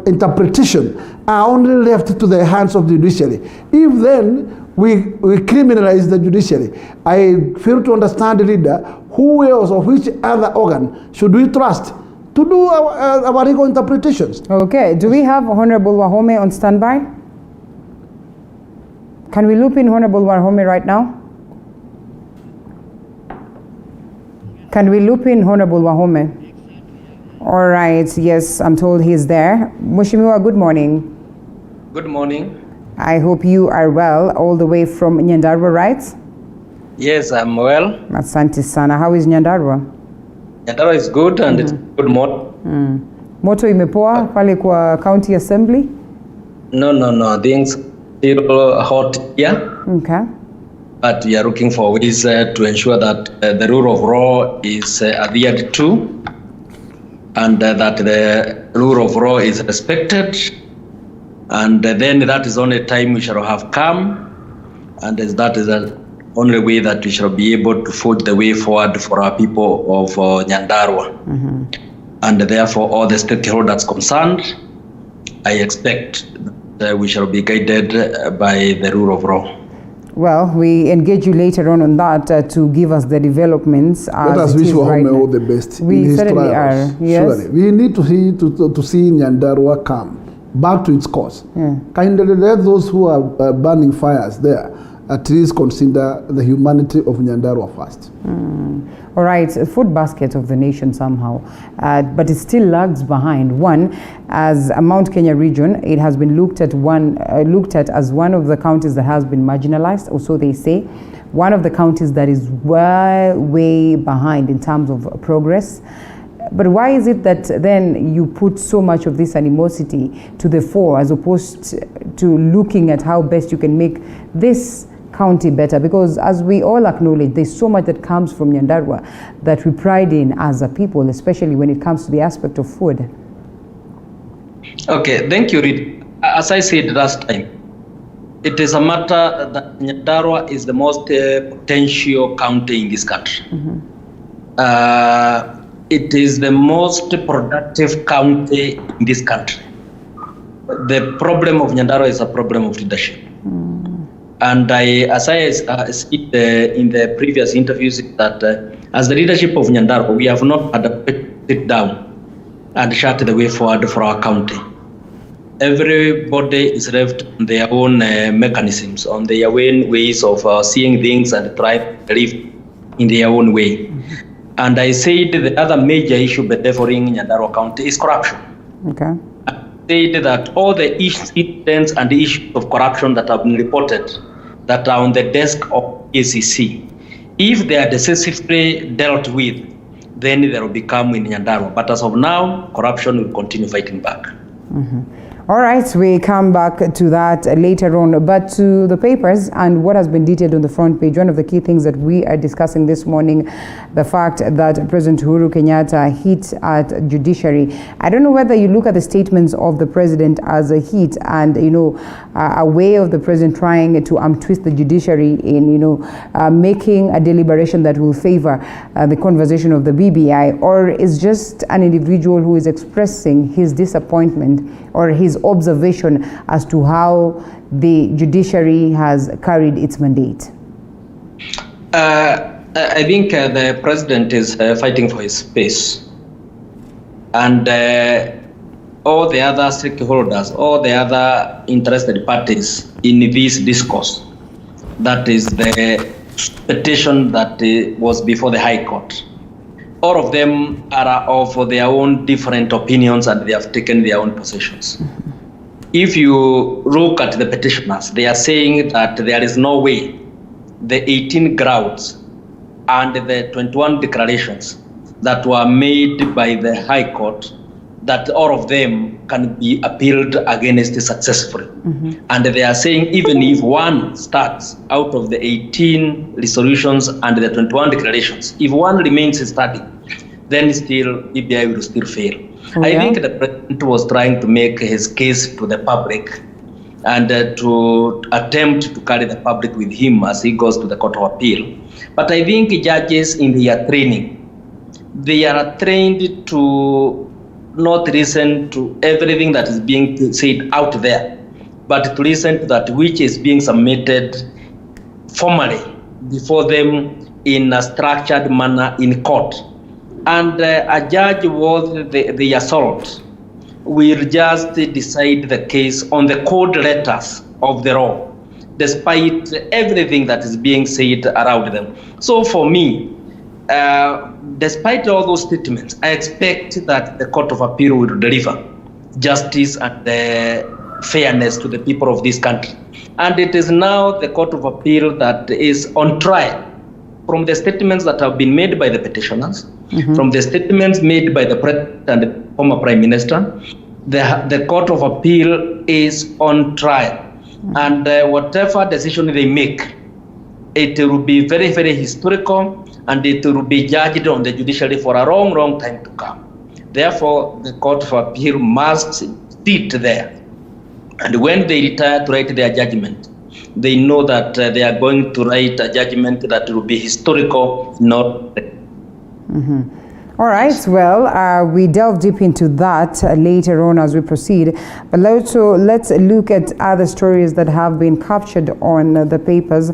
Speaker 4: interpretation are only left to the hands of the judiciary. If then we criminalize the judiciary, I fail to understand, leader, who else or which other organ should we trust to do our legal interpretations?
Speaker 2: Okay, do we have Honorable Wahome on standby? Can we loop in Honorable Wahome right now? Can we loop in Honorable Wahome? All right, yes, I'm told he's there. Mheshimiwa, good morning.
Speaker 3: Good morning.
Speaker 2: I hope you are well, all the way from Nyandarua, right?
Speaker 3: Yes, I'm well.
Speaker 2: Asante sana. How is Nyandarua?
Speaker 3: Nyandarua is good and it's good morning.
Speaker 2: Moto imepoa pale kwa county assembly?
Speaker 3: No, things still hot here.
Speaker 2: Okay.
Speaker 3: But we are looking for ways to ensure that the rule of law is adhered to, and that the rule of law is respected, and then that is only time we shall have come, and that is the only way that we shall be able to forge the way forward for our people of Nyandarua. And therefore all the stakeholders concerned, I expect that we shall be guided by the rule of law.
Speaker 2: Well, we engage you later on that to give us the developments.
Speaker 4: Let us wish Wahome all the best.
Speaker 2: We certainly are. Yes.
Speaker 4: Surely. We need to see Nyandarua come back to its course. Kindly let those who are burning fires there at least consider the humanity of Nyandarua first.
Speaker 2: All right, food basket of the nation somehow, but it still lags behind. One, as a Mount Kenya region, it has been looked at as one of the counties that has been marginalized, or so they say. One of the counties that is way behind in terms of progress. But why is it that then you put so much of this animosity to the fore as opposed to looking at how best you can make this county better? Because as we all acknowledge, there's so much that comes from Nyandarua that we pride in as a people, especially when it comes to the aspect of food.
Speaker 3: Okay, thank you, Reed. As I said last time, it is a matter that Nyandarua is the most potential county in this country. It is the most productive county in this country. The problem of Nyandarua is a problem of leadership. And as I said in the previous interviews, that as the leadership of Nyandarua, we have not had to sit down and chart the way forward for our county. Everybody is left on their own mechanisms, on their own ways of seeing things and try to live in their own way. And I said the other major issue bedeviling Nyandarua County is corruption.
Speaker 2: Okay.
Speaker 3: I said that all the incidents and the issues of corruption that have been reported that are on the desk of ACC, if they are decisively dealt with, then they will become in Nyandarua. But as of now, corruption will continue fighting back.
Speaker 2: All right, we come back to that later on, but to the papers and what has been detailed on the front page. One of the key things that we are discussing this morning, the fact that President Uhuru Kenyatta hit at judiciary. I don't know whether you look at the statements of the president as a hit and, a way of the president trying to twist the judiciary in, making a deliberation that will favor the conversation of the BBI, or is just an individual who is expressing his disappointment or his observation as to how the judiciary has carried its mandate?
Speaker 3: I think the president is fighting for his space. And all the other stakeholders, all the other interested parties in this discourse, that is the petition that was before the High Court. All of them are of their own different opinions and they have taken their own positions. If you look at the petitioners, they are saying that there is no way the 18 grounds and the 21 declarations that were made by the High Court, that all of them can be appealed against successfully. And they are saying even if one starts out of the 18 resolutions and the 21 declarations, if one remains standing, then still BBI will still fail. I think the president was trying to make his case to the public and to attempt to carry the public with him as he goes to the Court of Appeal. But I think judges in their training, they are trained to not listen to everything that is being said out there, but to listen to that which is being submitted formally before them in a structured manner in court. And a judge worth the assault will just decide the case on the code letters of the law, despite everything that is being said around them. So for me, despite all those statements, I expect that the Court of Appeal will deliver justice and fairness to the people of this country. And it is now the Court of Appeal that is on trial from the statements that have been made by the petitioners, from the statements made by the President and the former Prime Minister. The Court of Appeal is on trial. And whatever decision they make, it will be very, very historical, and it will be judged on the judiciary for a long, long time to come. Therefore, the Court of Appeal must sit there. And when they retire to write their judgment, they know that they are going to write a judgment that will be historical, not...
Speaker 2: All right, well, we delve deep into that later on as we proceed. But let's look at other stories that have been captured on the papers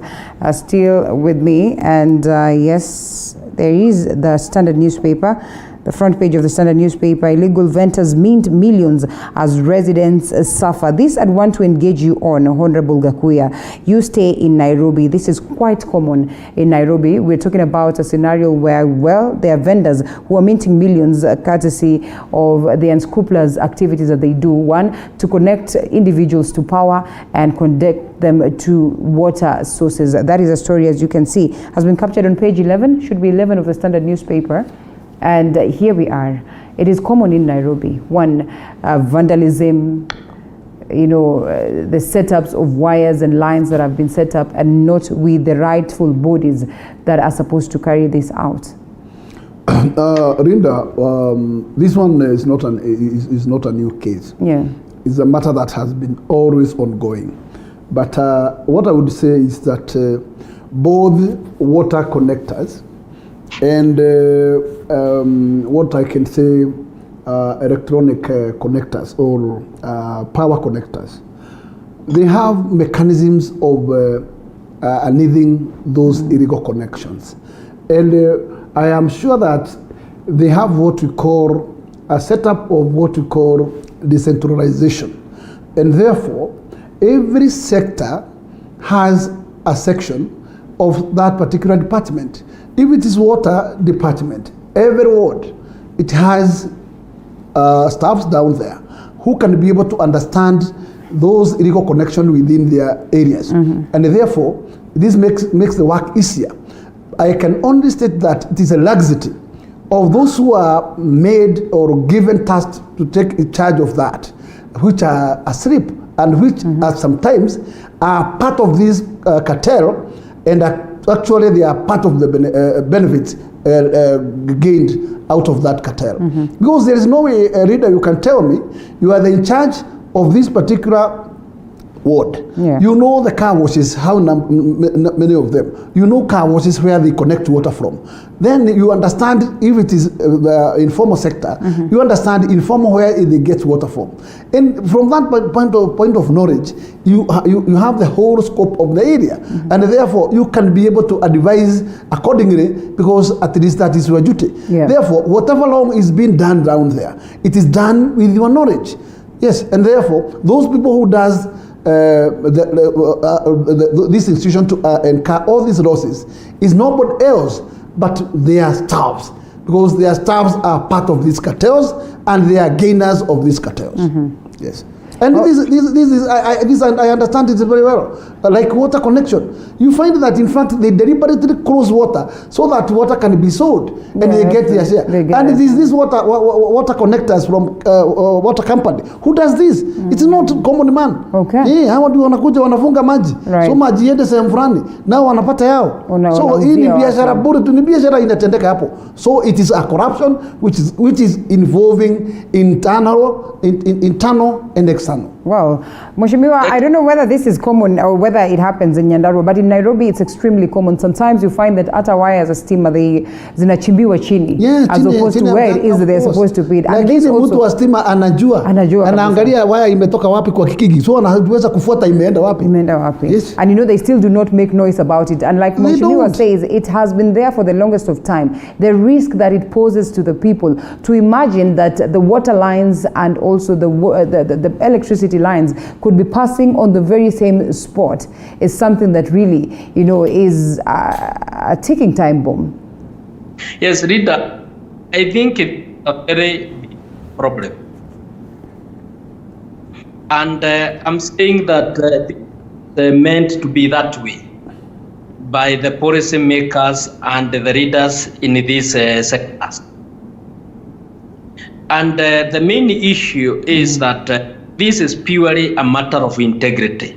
Speaker 2: still with me. And yes, there is the Standard newspaper. The front page of the Standard newspaper, illegal vendors mint millions as residents suffer. This I'd want to engage you on, Honorable Gakuya. You stay in Nairobi. This is quite common in Nairobi. We're talking about a scenario where, well, there are vendors who are minting millions courtesy of the unscrupulous activities that they do. One, to connect individuals to power and connect them to water sources. That is a story, as you can see, has been captured on page 11, should be 11 of the Standard newspaper. And here we are. It is common in Nairobi. One, vandalism, the setups of wires and lines that have been set up and not with the rightful bodies that are supposed to carry this out.
Speaker 4: Rinda, this one is not a new case.
Speaker 2: Yeah,
Speaker 4: it's a matter that has been always ongoing. But what I would say is that both water connectors and what I can say electronic connectors or power connectors, they have mechanisms of unearthing those illegal connections. And I am sure that they have what we call a setup of what we call decentralization. And therefore, every sector has a section of that particular department. If it is water department, every ward, it has staffs down there who can be able to understand those illegal connections within their areas. And therefore, this makes the work easier. I can only state that it is a laxity of those who are made or given tasks to take charge of that, which are asleep and which are sometimes are part of this cartel, and actually they are part of the benefits gained out of that cartel. Because there is no way, reader, you can tell me you are in charge of this particular ward.
Speaker 2: Yeah.
Speaker 4: You know the car washes, how many of them. You know car washes where they connect water from. Then you understand if it is the informal sector, you understand informal where they get water from. And from that point of knowledge, you have the whole scope of the area. And therefore, you can be able to advise accordingly because at least that is your duty.
Speaker 2: Yeah.
Speaker 4: Therefore, whatever wrong is being done down there, it is done with your knowledge. Yes, and therefore, those people who does this institution to incur all these losses is nobody else but their staffs, because their staffs are part of these cartels and they are gainers of these cartels. Yes. And this I understand it very well. Like water connection, you find that in fact they deliberately close water so that water can be sold, and they get their share. And it is this water connectors from water company who does this. It's not common man.
Speaker 2: Okay.
Speaker 4: Hawa ndio wanakuja wanafunga maji.
Speaker 2: Right.
Speaker 4: So maji yende sehemu fulani nao wanapata yao. So hii ni biashara bure tu, ni biashara inatendeka hapo. So it is a corruption which is involving internal and external.
Speaker 2: Well, Mheshimiwa, I don't know whether this is common or whether it happens in Nyandarua, but in Nairobi it's extremely common. Sometimes you find that hata wires za stima zinachimbiwa chini, as opposed to where it is they're supposed to be.
Speaker 4: And this mtu wa stima anajua anaangalia waya imetoka wapi kwa kikigi, so anaweza kufuata imeenda wapi. Yes.
Speaker 2: And you know they still do not make noise about it. And like Mheshimiwa says, it has been there for the longest of time. The risk that it poses to the people, to imagine that the water lines and also the electricity lines could be passing on the very same spot is something that really, you know, is a ticking time bomb.
Speaker 3: Yes, Rita, I think it's a very big problem. And I'm saying that they're meant to be that way by the policy makers and the leaders in these sectors. And the main issue is that this is purely a matter of integrity,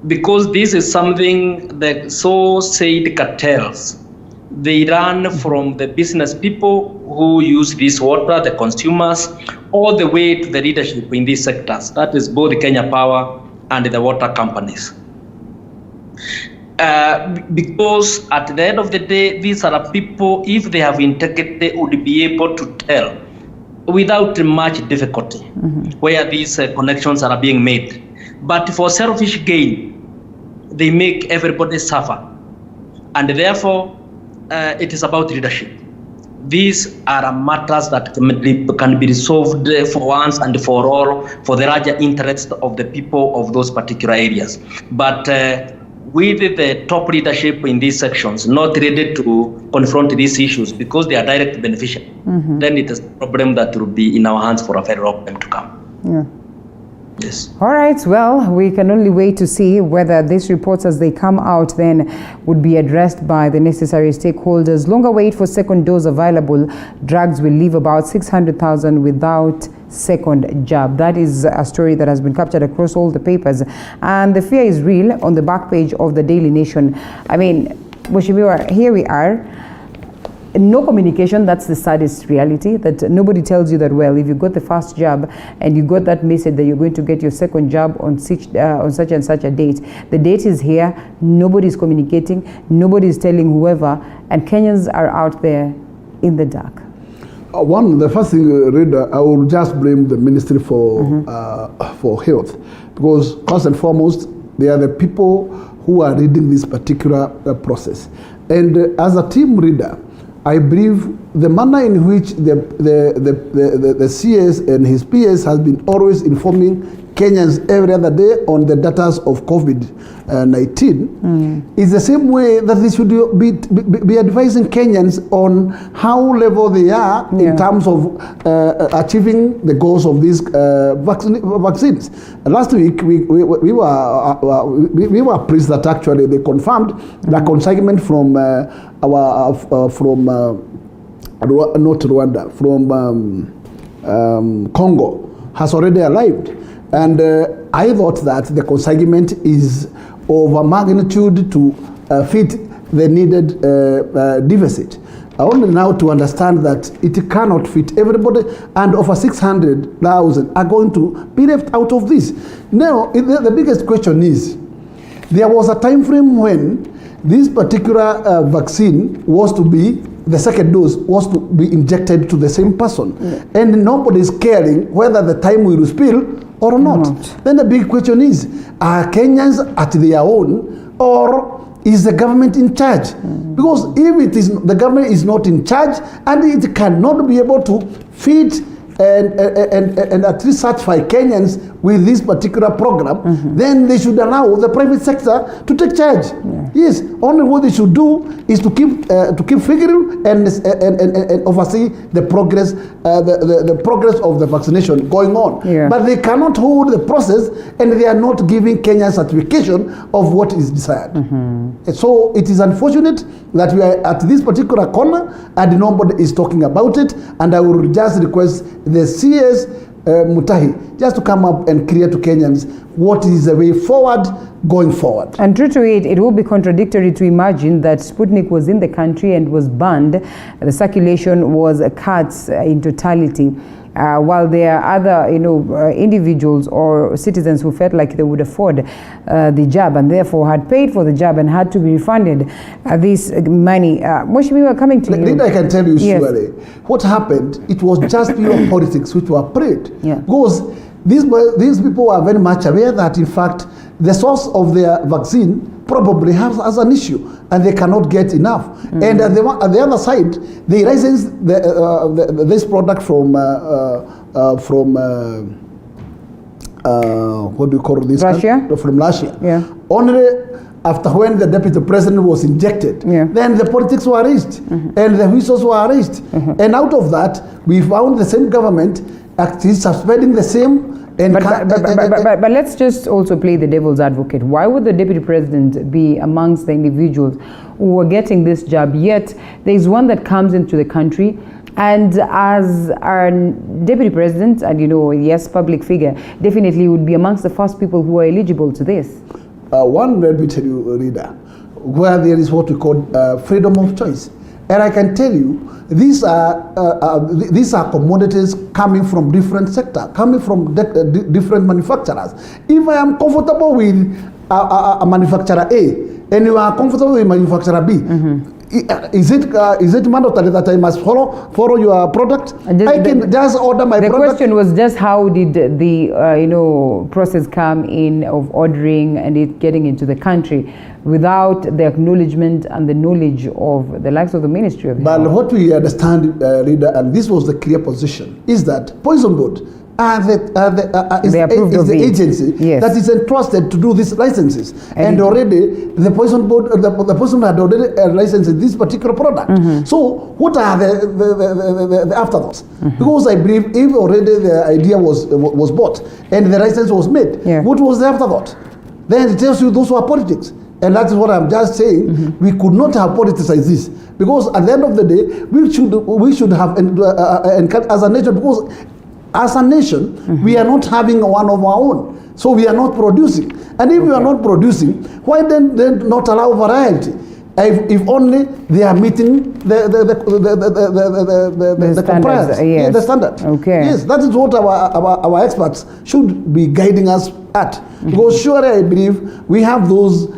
Speaker 3: because this is something that so-said cartels, they run from the business people who use this water, the consumers, all the way to the leadership in these sectors. That is both Kenya Power and the water companies. Because at the end of the day, these are people, if they have integrity, would be able to tell without much difficulty where these connections are being made. But for selfish gain, they make everybody suffer. And therefore, it is about leadership. These are matters that can be resolved for once and for all for the larger interest of the people of those particular areas. But with the top leadership in these sections not ready to confront these issues because they are direct beneficial, then it is a problem that will be in our hands for a very long time to come.
Speaker 2: Yeah.
Speaker 3: Yes.
Speaker 2: All right, well, we can only wait to see whether these reports as they come out then would be addressed by the necessary stakeholders. Longer wait for second dose available. Drugs will leave about 600,000 without second jab. That is a story that has been captured across all the papers. And the fear is real on the back page of the Daily Nation. I mean, Mheshimiwa, here we are. No communication, that's the saddest reality, that nobody tells you that, well, if you got the first jab and you got that message that you're going to get your second jab on such and such a date. The date is here, nobody's communicating, nobody's telling whoever, and Kenyans are out there in the dark.
Speaker 4: The first thing, Rita, I will just blame the Ministry for Health, because first and foremost, they are the people who are leading this particular process. And as a team leader, I believe the manner in which the CS and his PS has been always informing Kenyans every other day on the data of COVID-19 is the same way that they should be advising Kenyans on how level they are in terms of achieving the goals of these vaccines. Last week we were pleased that actually they confirmed the consignment from not Rwanda, from Congo has already arrived. And I thought that the consignment is of a magnitude to fit the needed deficit. Only now to understand that it cannot fit everybody, and over 600,000 are going to be left out of this. Now, the biggest question is, there was a time frame when this particular vaccine was to be, the second dose was to be injected to the same person. And nobody is caring whether the time will spill or not. Then the big question is, are Kenyans at their own, or is the government in charge? Because if it is, the government is not in charge and it cannot be able to feed and at least satisfy Kenyans with this particular program, then they should allow the private sector to take charge. Yes, only what they should do is to keep figuring and oversee the progress, the progress of the vaccination going on. But they cannot hold the process, and they are not giving Kenya certification of what is desired. So it is unfortunate that we are at this particular corner and nobody is talking about it. And I will just request the CS Mutahi just to come up and clear to Kenyans what is the way forward going forward.
Speaker 2: And true to it, it will be contradictory to imagine that Sputnik was in the country and was banned. The circulation was cut in totality. While there are other, individuals or citizens who felt like they would afford the jab and therefore had paid for the jab and had to be refunded this money. Moshi, we were coming to you.
Speaker 4: I can tell you surely what happened. It was just pure politics which were played. Because these people are very much aware that in fact the source of their vaccine probably has an issue and they cannot get enough. And at the other side, they license this product from what do you call this?
Speaker 2: Russia?
Speaker 4: From Russia. Only after when the deputy president was injected, then the politics were raised and the whistles were raised. And out of that, we found the same government actually suspending the same.
Speaker 2: But let's just also play the devil's advocate. Why would the deputy president be amongst the individuals who are getting this job, yet there's one that comes into the country, and as our deputy president and yes, public figure, definitely would be amongst the first people who are eligible to this?
Speaker 4: One, let me tell you, Rita, where there is what we call freedom of choice. And I can tell you, these are commodities coming from different sectors, coming from different manufacturers. If I am comfortable with a manufacturer A, and you are comfortable with manufacturer B, is it mandatory that I must follow your product? I can just order my product.
Speaker 2: The question was just how did the process come in of ordering and it getting into the country without the acknowledgement and the knowledge of the likes of the Ministry of Health?
Speaker 4: But what we understand, Rita, and this was the clear position, is that Poison Board is the agency that is entrusted to do these licenses, and already the Poison Board, the person had already licensed this particular product. So what are the afterthoughts? Because I believe if already the idea was bought and the license was made, what was the afterthought? Then it tells you those were politics. And that's what I'm just saying. We could not have politicized this, because at the end of the day, we should have as a nation, because as a nation, we are not having one of our own. So we are not producing. And if we are not producing, why then not allow variety? If only they are meeting the compliance, the standard. Yes, that is what our experts should be guiding us at. Because surely I believe we have those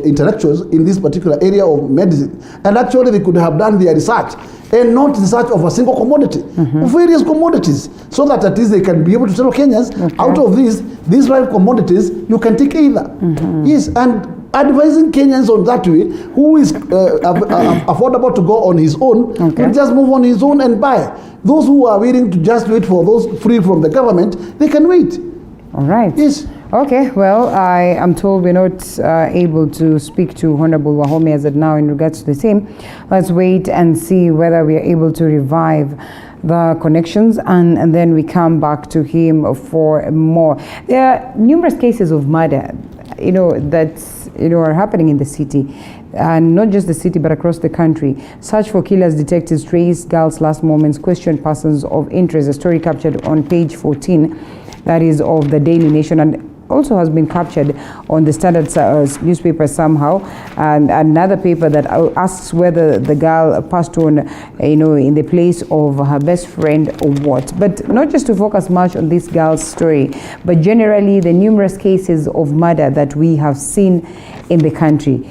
Speaker 4: intellectuals in this particular area of medicine, and actually they could have done their research and not research of a single commodity, various commodities, so that at least they can be able to tell Kenyans, out of these 5 commodities, you can take either. Yes, and advising Kenyans on that way, who is affordable to go on his own, will just move on his own and buy. Those who are willing to just wait for those free from the government, they can wait.
Speaker 2: All right.
Speaker 4: Yes.
Speaker 2: Okay, well, I am told we're not able to speak to Honorable Wahome as of now in regards to the same. Let's wait and see whether we are able to revive the connections, and then we come back to him for more. There are numerous cases of murder, that are happening in the city, and not just the city but across the country. Search for killers, detectives trace girls' last moments, question persons of interest. A story captured on page 14, that is of the Daily Nation. And also has been captured on the Standard newspaper somehow, and another paper that asks whether the girl passed on, in the place of her best friend or what. But not just to focus much on this girl's story, but generally the numerous cases of murder that we have seen in the country.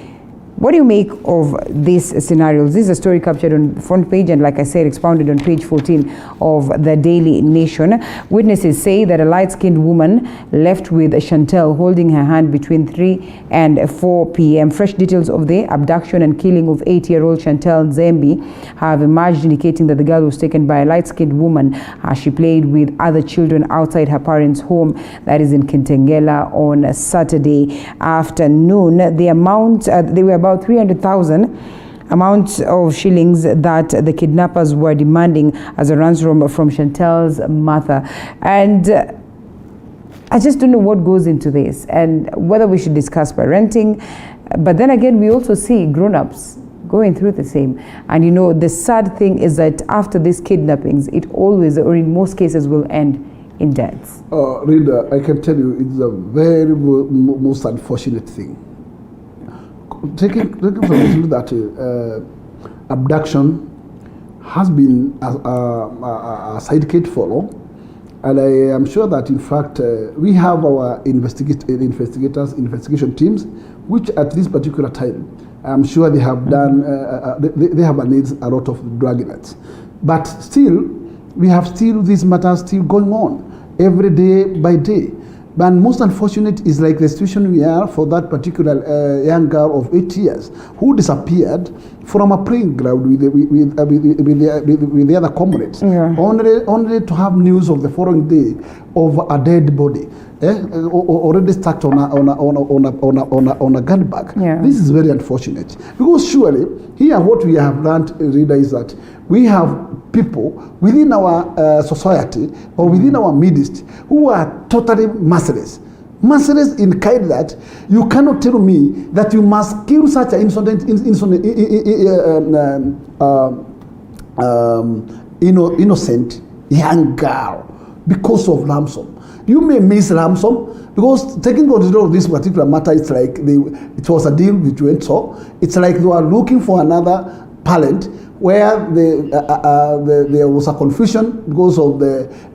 Speaker 2: What do you make of these scenarios? This is a story captured on the front page and, like I said, expounded on page 14 of the Daily Nation. Witnesses say that a light-skinned woman left with Chantel holding her hand between 3 and 4 p.m. Fresh details of the abduction and killing of 8-year-old Chantel Nzembi have emerged, indicating that the girl was taken by a light-skinned woman as she played with other children outside her parents' home, that is in Kitengela, on Saturday afternoon. The amount, they were about 300,000 amount of shillings that the kidnappers were demanding as a ransom from Chantel's mother. And I just don't know what goes into this and whether we should discuss parenting. But then again, we also see grown-ups going through the same. And the sad thing is that after these kidnappings, it always, or in most cases, will end in deaths.
Speaker 4: Rita, I can tell you it's a very most unfortunate thing. Taking for granted that abduction has been a sidekick follow, and I am sure that in fact we have our investigation teams, which at this particular time, I'm sure they have done, they have managed a lot of drug nets, but still we have these matters still going on every day by day. But most unfortunate is like the situation we are for that particular young girl of 8 years who disappeared from a playing ground with the other comrades, only to have news of the following day of a dead body, already stuck on a gun bag. Yeah. This is very unfortunate, because surely here what we have learned, Rita, is that we have people within our society or within our midst who are totally merciless. Merciless in kind that you cannot tell me that you must kill such an innocent young girl because of ransom. You may miss ransom because taking control of this particular matter, it's like it was a deal between, so it's like they were looking for another parent where there was a confusion because of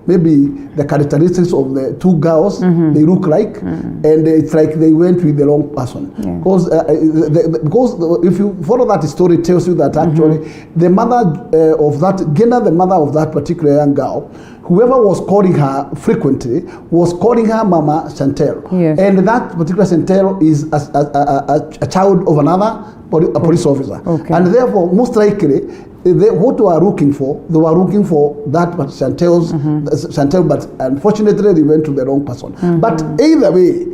Speaker 4: maybe the characteristics of the two girls, they look like, and it's like they went with the wrong person. Yeah. Because if you follow that story, it tells you that actually the mother of that particular young girl, whoever was calling her frequently was calling her Mama Chantel. Yes. And that particular Chantel is a child of another a police officer. Okay. And therefore, most likely, what they were looking for that Chantel, but unfortunately they went to the wrong person. But either way,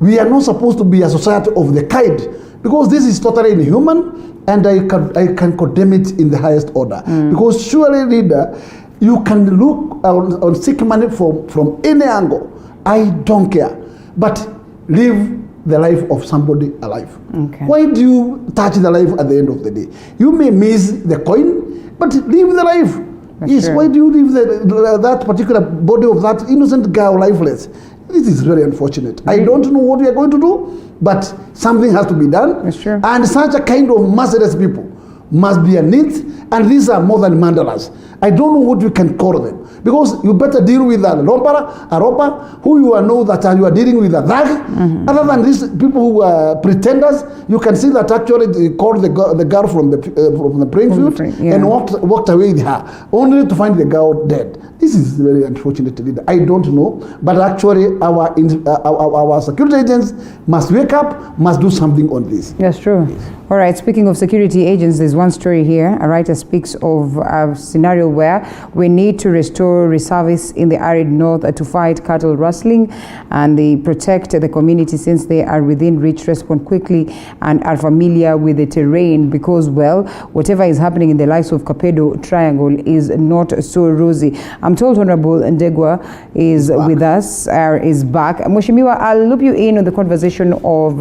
Speaker 4: we are not supposed to be a society of the kind, because this is totally inhuman, and I can condemn it in the highest order. Because surely, leader, you can look on seek money from any angle. I don't care, but live the life of somebody alive. Okay. Why do you touch the life at the end of the day? You may miss the coin, but live the life. Yes, why do you leave that particular body of that innocent girl lifeless? This is very unfortunate. I don't know what we are going to do, but something has to be done. That's true. And such a kind of merciless people must be a need, and these are more than murderers. I don't know what we can call them, because you better deal with a robber who you know that you are dealing with a thug. Other than these people who are pretenders, you can see that actually they called the girl from the playing field and walked away with her, only to find the girl dead. This is very unfortunate. I don't know, but actually our security agents must wake up, must do something on this.
Speaker 2: That's true. Yes. All right, speaking of security agents, there's one story here. A writer speaks of a scenario where we need to restore reservists in the arid north to fight cattle rustling, and they protect the community since they are within reach, respond quickly, and are familiar with the terrain, because, well, whatever is happening in the likes of Kapedo Triangle is not so rosy. I'm told Honorable Ndegwa is with us, is back. Mheshimiwa, I'll loop you in on the conversation of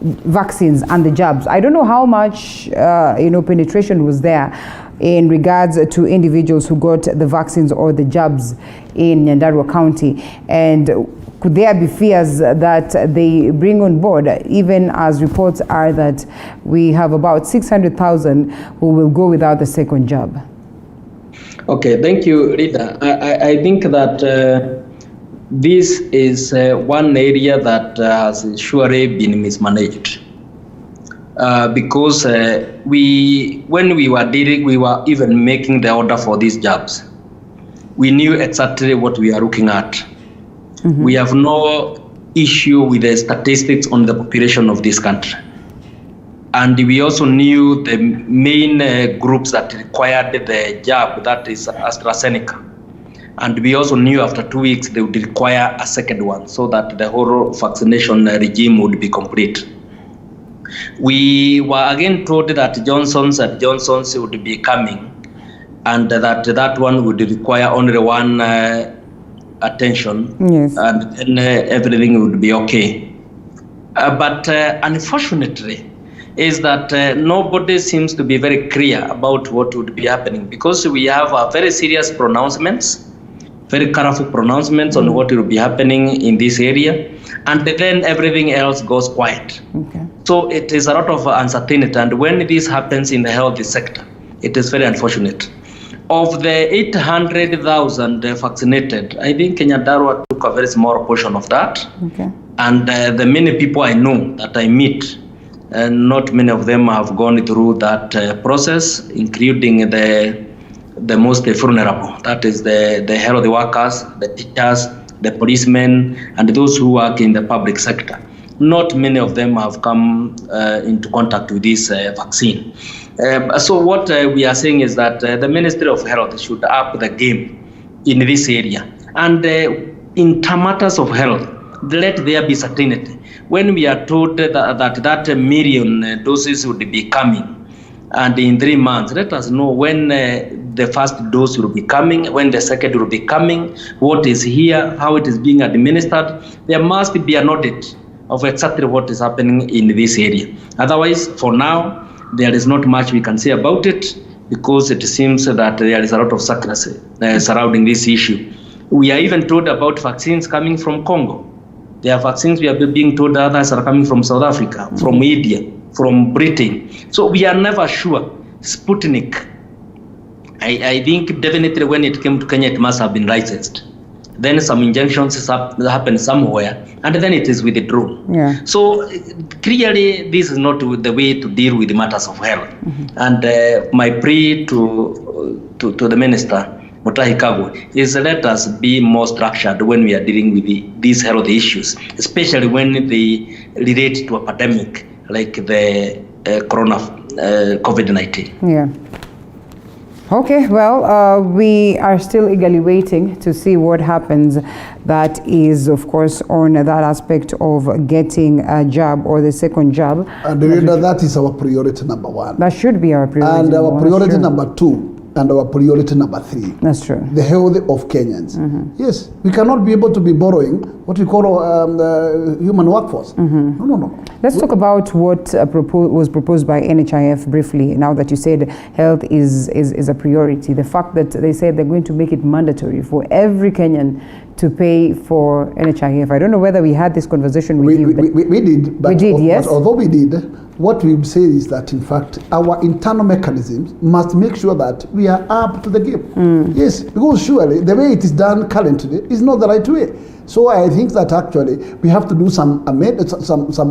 Speaker 2: vaccines and the jabs. I don't know how much penetration was there, in regards to individuals who got the vaccines or the jabs in Nyandarua County. And could there be fears that they bring on board, even as reports are that we have about 600,000 who will go without the second jab?
Speaker 3: Okay, thank you, Rita. I think that this is one area that has surely been mismanaged. Because when we were dealing, we were even making the order for these jobs. We knew exactly what we are looking at. Mm-hmm. We have no issue with the statistics on the population of this country. And we also knew the main groups that required the jab, that is AstraZeneca. And we also knew after 2 weeks they would require a second one so that the whole vaccination regime would be complete. We were again told that Johnson's would be coming, and that one would require only one attention, yes, and then everything would be okay. But unfortunately, is that nobody seems to be very clear about what would be happening, because we have very serious pronouncements, very colorful pronouncements on what will be happening in this area, and then everything else goes quiet. Okay. So it is a lot of uncertainty, and when this happens in the health sector, it is very unfortunate. Of the 800,000 vaccinated, I think Nyandarua took a very small portion of that. Okay. And the many people I know that I meet, not many of them have gone through that process, including the most vulnerable, that is the health workers, the teachers, the policemen, and those who work in the public sector. Not many of them have come into contact with this vaccine. So what we are saying is that the Ministry of Health should up the game in this area. And in matters of health, let there be certainty. When we are told that million doses would be coming, and in 3 months, let us know when the first dose will be coming, when the second will be coming, what is here, how it is being administered. There must be an audit of exactly what is happening in this area. Otherwise, for now, there is not much we can say about it, because it seems that there is a lot of secrecy surrounding this issue. We are even told about vaccines coming from Congo. There are vaccines we are being told others are coming from South Africa, from India, from Britain. So we are never sure. Sputnik, I think definitely when it came to Kenya, it must have been licensed. Then some injunctions happen somewhere, and then it is withdrawn. Yeah. So clearly, this is not the way to deal with matters of health. Mm-hmm. And my plea to the minister, Mutahi Kagwe, is let us be more structured when we are dealing with these health issues, especially when they relate to a pandemic like the COVID-19. Yeah.
Speaker 2: Okay, well, we are still eagerly waiting to see what happens. That is, of course, on that aspect of getting a jab or the second jab.
Speaker 4: And that is our priority number one.
Speaker 2: That should be our priority.
Speaker 4: And our priority number two, and our priority number three.
Speaker 2: That's true.
Speaker 4: The health of Kenyans. Mm-hmm. Yes, we cannot be able to be borrowing what we call human workforce. Mm-hmm. No.
Speaker 2: Let's talk about what was proposed by NHIF briefly, now that you said health is a priority. The fact that they said they're going to make it mandatory for every Kenyan to pay for NHIF. I don't know whether we had this conversation with you.
Speaker 4: We did.
Speaker 2: We did, yes.
Speaker 4: But although we did, what we say is that, in fact, our internal mechanisms must make sure that we are up to the game. Mm. Yes, because surely the way it is done currently is not the right way. So I think that actually we have to do some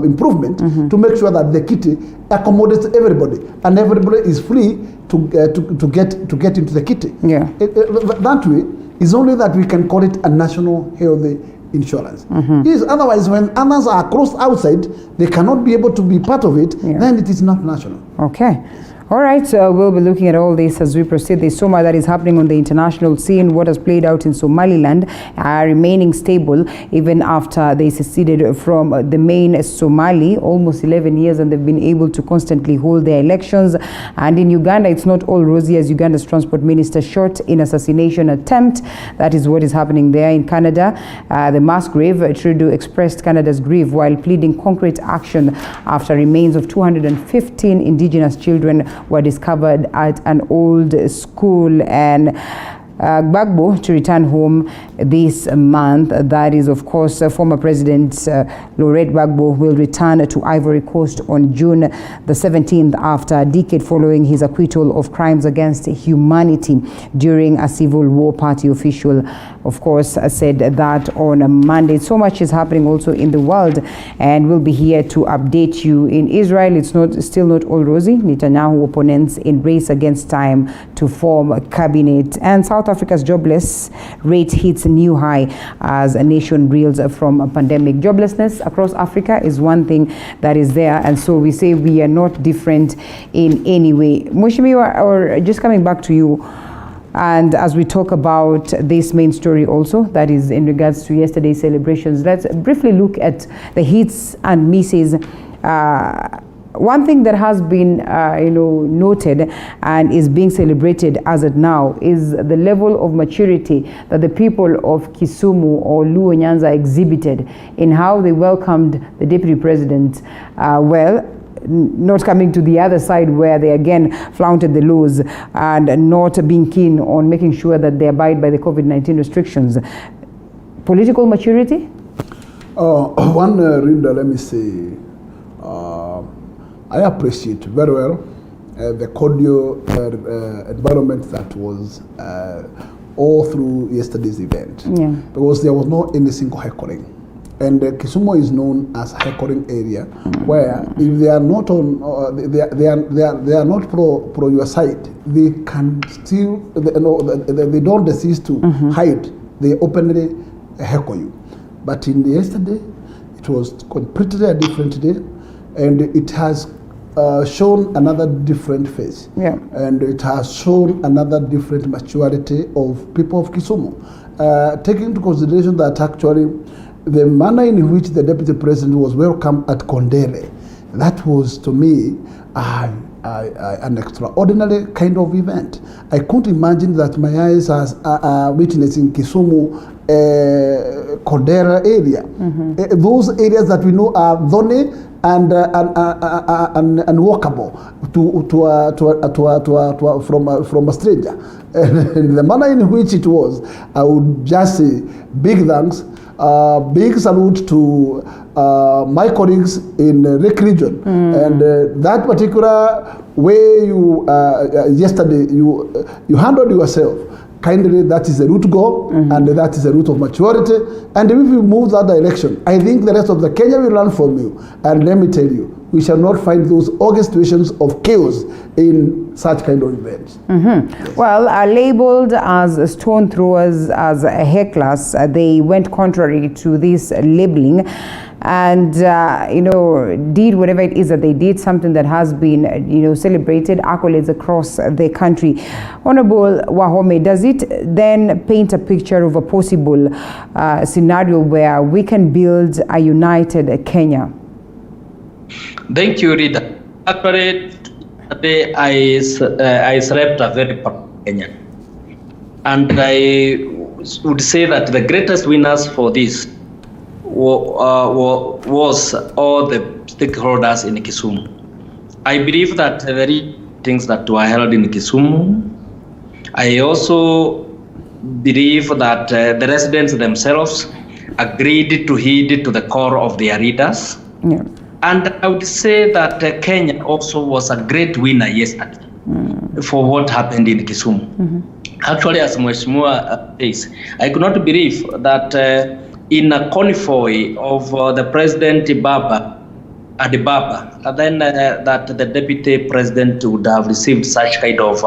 Speaker 4: improvement to make sure that the kitty accommodates everybody, and everybody is free to get into the kitty.
Speaker 2: Yeah.
Speaker 4: That way is only that we can call it a national health insurance. Yes, otherwise when others are crossed outside, they cannot be able to be part of it, then it is not national.
Speaker 2: Okay. All right, we'll be looking at all this as we proceed. There's so much that is happening on the international scene. What has played out in Somaliland remaining stable even after they seceded from the main Somali, almost 11 years, and they've been able to constantly hold their elections. And in Uganda, it's not all rosy as Uganda's transport minister shot in assassination attempt. That is what is happening there. In Canada, the mass grave, Trudeau expressed Canada's grief while pleading concrete action after remains of 215 indigenous children were discovered at an old school, and Gbagbo to return home this month. That is, of course, former President Laurent Gbagbo will return to Ivory Coast on June the 17th after a decade following his acquittal of crimes against humanity during a civil war. Party official, of course, said that on Monday. So much is happening also in the world, and we'll be here to update you. In Israel, it's still not all rosy. Netanyahu opponents in race against time to form a cabinet, and South Africa's jobless rate hits a new high as a nation reels from a pandemic. Joblessness across Africa is one thing that is there, and so we say we are not different in any way. Mheshimiwa, or just coming back to you, and as we talk about this main story also, that is in regards to yesterday's celebrations, let's briefly look at the hits and misses. One thing that has been, noted and is being celebrated as of now is the level of maturity that the people of Kisumu or Luo Nyanza exhibited in how they welcomed the deputy president. Not coming to the other side where they again flaunted the laws and not being keen on making sure that they abide by the COVID-19 restrictions. Political maturity?
Speaker 4: Rinda, let me say, I appreciate very well the cordial environment that was all through yesterday's event. Yeah. Because there was not any single heckling. And Kisumu is known as a heckling area, where if they are not on, they are not pro your side, they can still, they don't desist to hide. They openly heckle you. But in yesterday, it was completely a different day, and it has shown another different face. Yeah. And it has shown another different maturity of people of Kisumu. Taking into consideration that actually the manner in which the deputy president was welcomed at Kondere, that was to me an extraordinary kind of event. I couldn't imagine that my eyes as witnessing Kisumu, Kondera area. Those areas that we know are thorny and walkable from a stranger. And the manner in which it was, I would just say big thanks. Big salute to my colleagues in Rick region, and that particular way you yesterday you handled yourself kindly. That is the route to go, and that is the route of maturity. And if we move that direction, I think the rest of the Kenya will learn from you. And let me tell you, we shall not find those orchestrations of chaos in such kind of events. Yes.
Speaker 2: Well, labeled as stone throwers, as hecklers, they went contrary to this labeling and, did whatever it is that they did, something that has been, celebrated, accolades across the country. Honorable Wahome, does it then paint a picture of a possible scenario where we can build a united Kenya?
Speaker 3: Thank you, Rita. Actually, today I slept a very proud Kenyan. And I would say that the greatest winners for this was all the stakeholders in Kisumu. I believe that the things that were held in Kisumu, I also believe that the residents themselves agreed to heed to the call of their leaders. Yeah. And I would say that Kenya also was a great winner yesterday for what happened in Kisumu. Actually, as Mheshimiwa says, I could not believe that in a convoy of the President Baba, then that the Deputy President would have received such kind of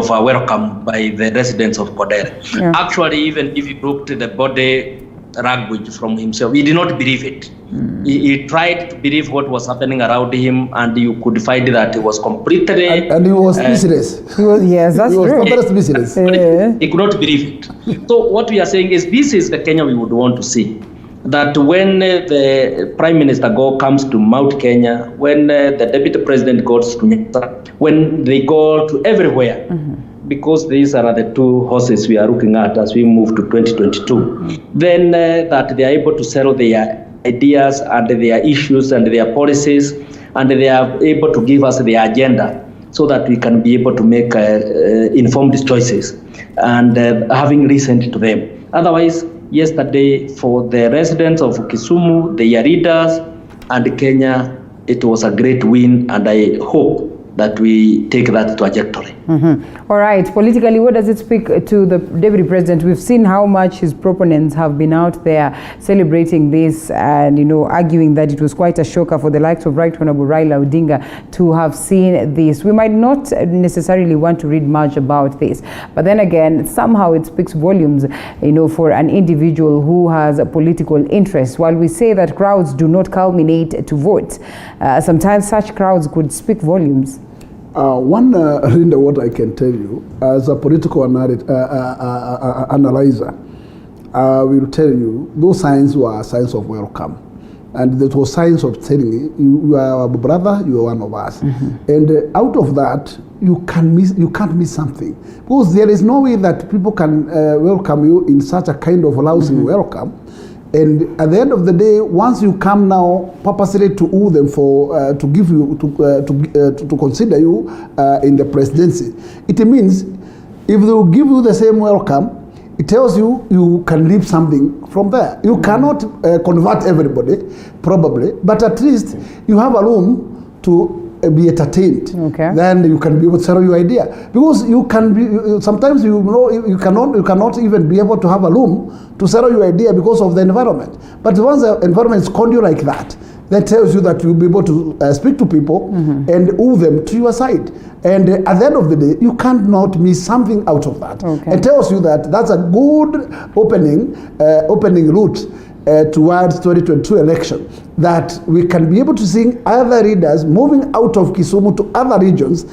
Speaker 3: welcome by the residents of Kodere. Yeah. Actually, even if you looked at the body language from himself, he did not believe it. He tried to believe what was happening around him, and you could find that he was completely...
Speaker 4: And he was speechless.
Speaker 2: Yes, that's true.
Speaker 4: He was speechless.
Speaker 3: He could not believe it. So what we are saying is, this is the Kenya we would want to see. That when the Prime Minister comes to Mount Kenya, when the Deputy President goes to Nyata, when they go to everywhere, because these are the two horses we are looking at as we move to 2022, then that they are able to sell their ideas and their issues and their policies, and they are able to give us the agenda so that we can be able to make informed choices and having listened to them. Otherwise, yesterday, for the residents of Kisumu, their leaders, and Kenya, it was a great win, and I hope that we take that trajectory.
Speaker 2: All right, politically, what does it speak to the Deputy President? We've seen how much his proponents have been out there celebrating this and, arguing that it was quite a shocker for the likes of Right Honorable Raila Odinga to have seen this. We might not necessarily want to read much about this, but then again, somehow it speaks volumes, for an individual who has a political interest. While we say that crowds do not culminate to vote, sometimes such crowds could speak volumes.
Speaker 4: Linda, what I can tell you, as a political analyzer, I will tell you, those signs were signs of welcome. And that was signs of telling you are our brother, you are one of us. And out of that, you can't miss something. Because there is no way that people can welcome you in such a kind of lousy welcome. And at the end of the day, once you come now purposely to woo them for to give you to consider you in the presidency, it means if they will give you the same welcome, it tells you you can leave something from there. You cannot convert everybody, probably, but at least you have a room to be entertained. Okay. Then you can be able to sell your idea, because you can be sometimes you cannot even be able to have a room to sell your idea because of the environment. But once the environment is conducive like that tells you that you'll be able to speak to people and woo them to your side. And at the end of the day, you cannot miss something out of that. Okay. It tells you that that's a good opening route towards 2022 election, that we can be able to see other leaders moving out of Kisumu to other regions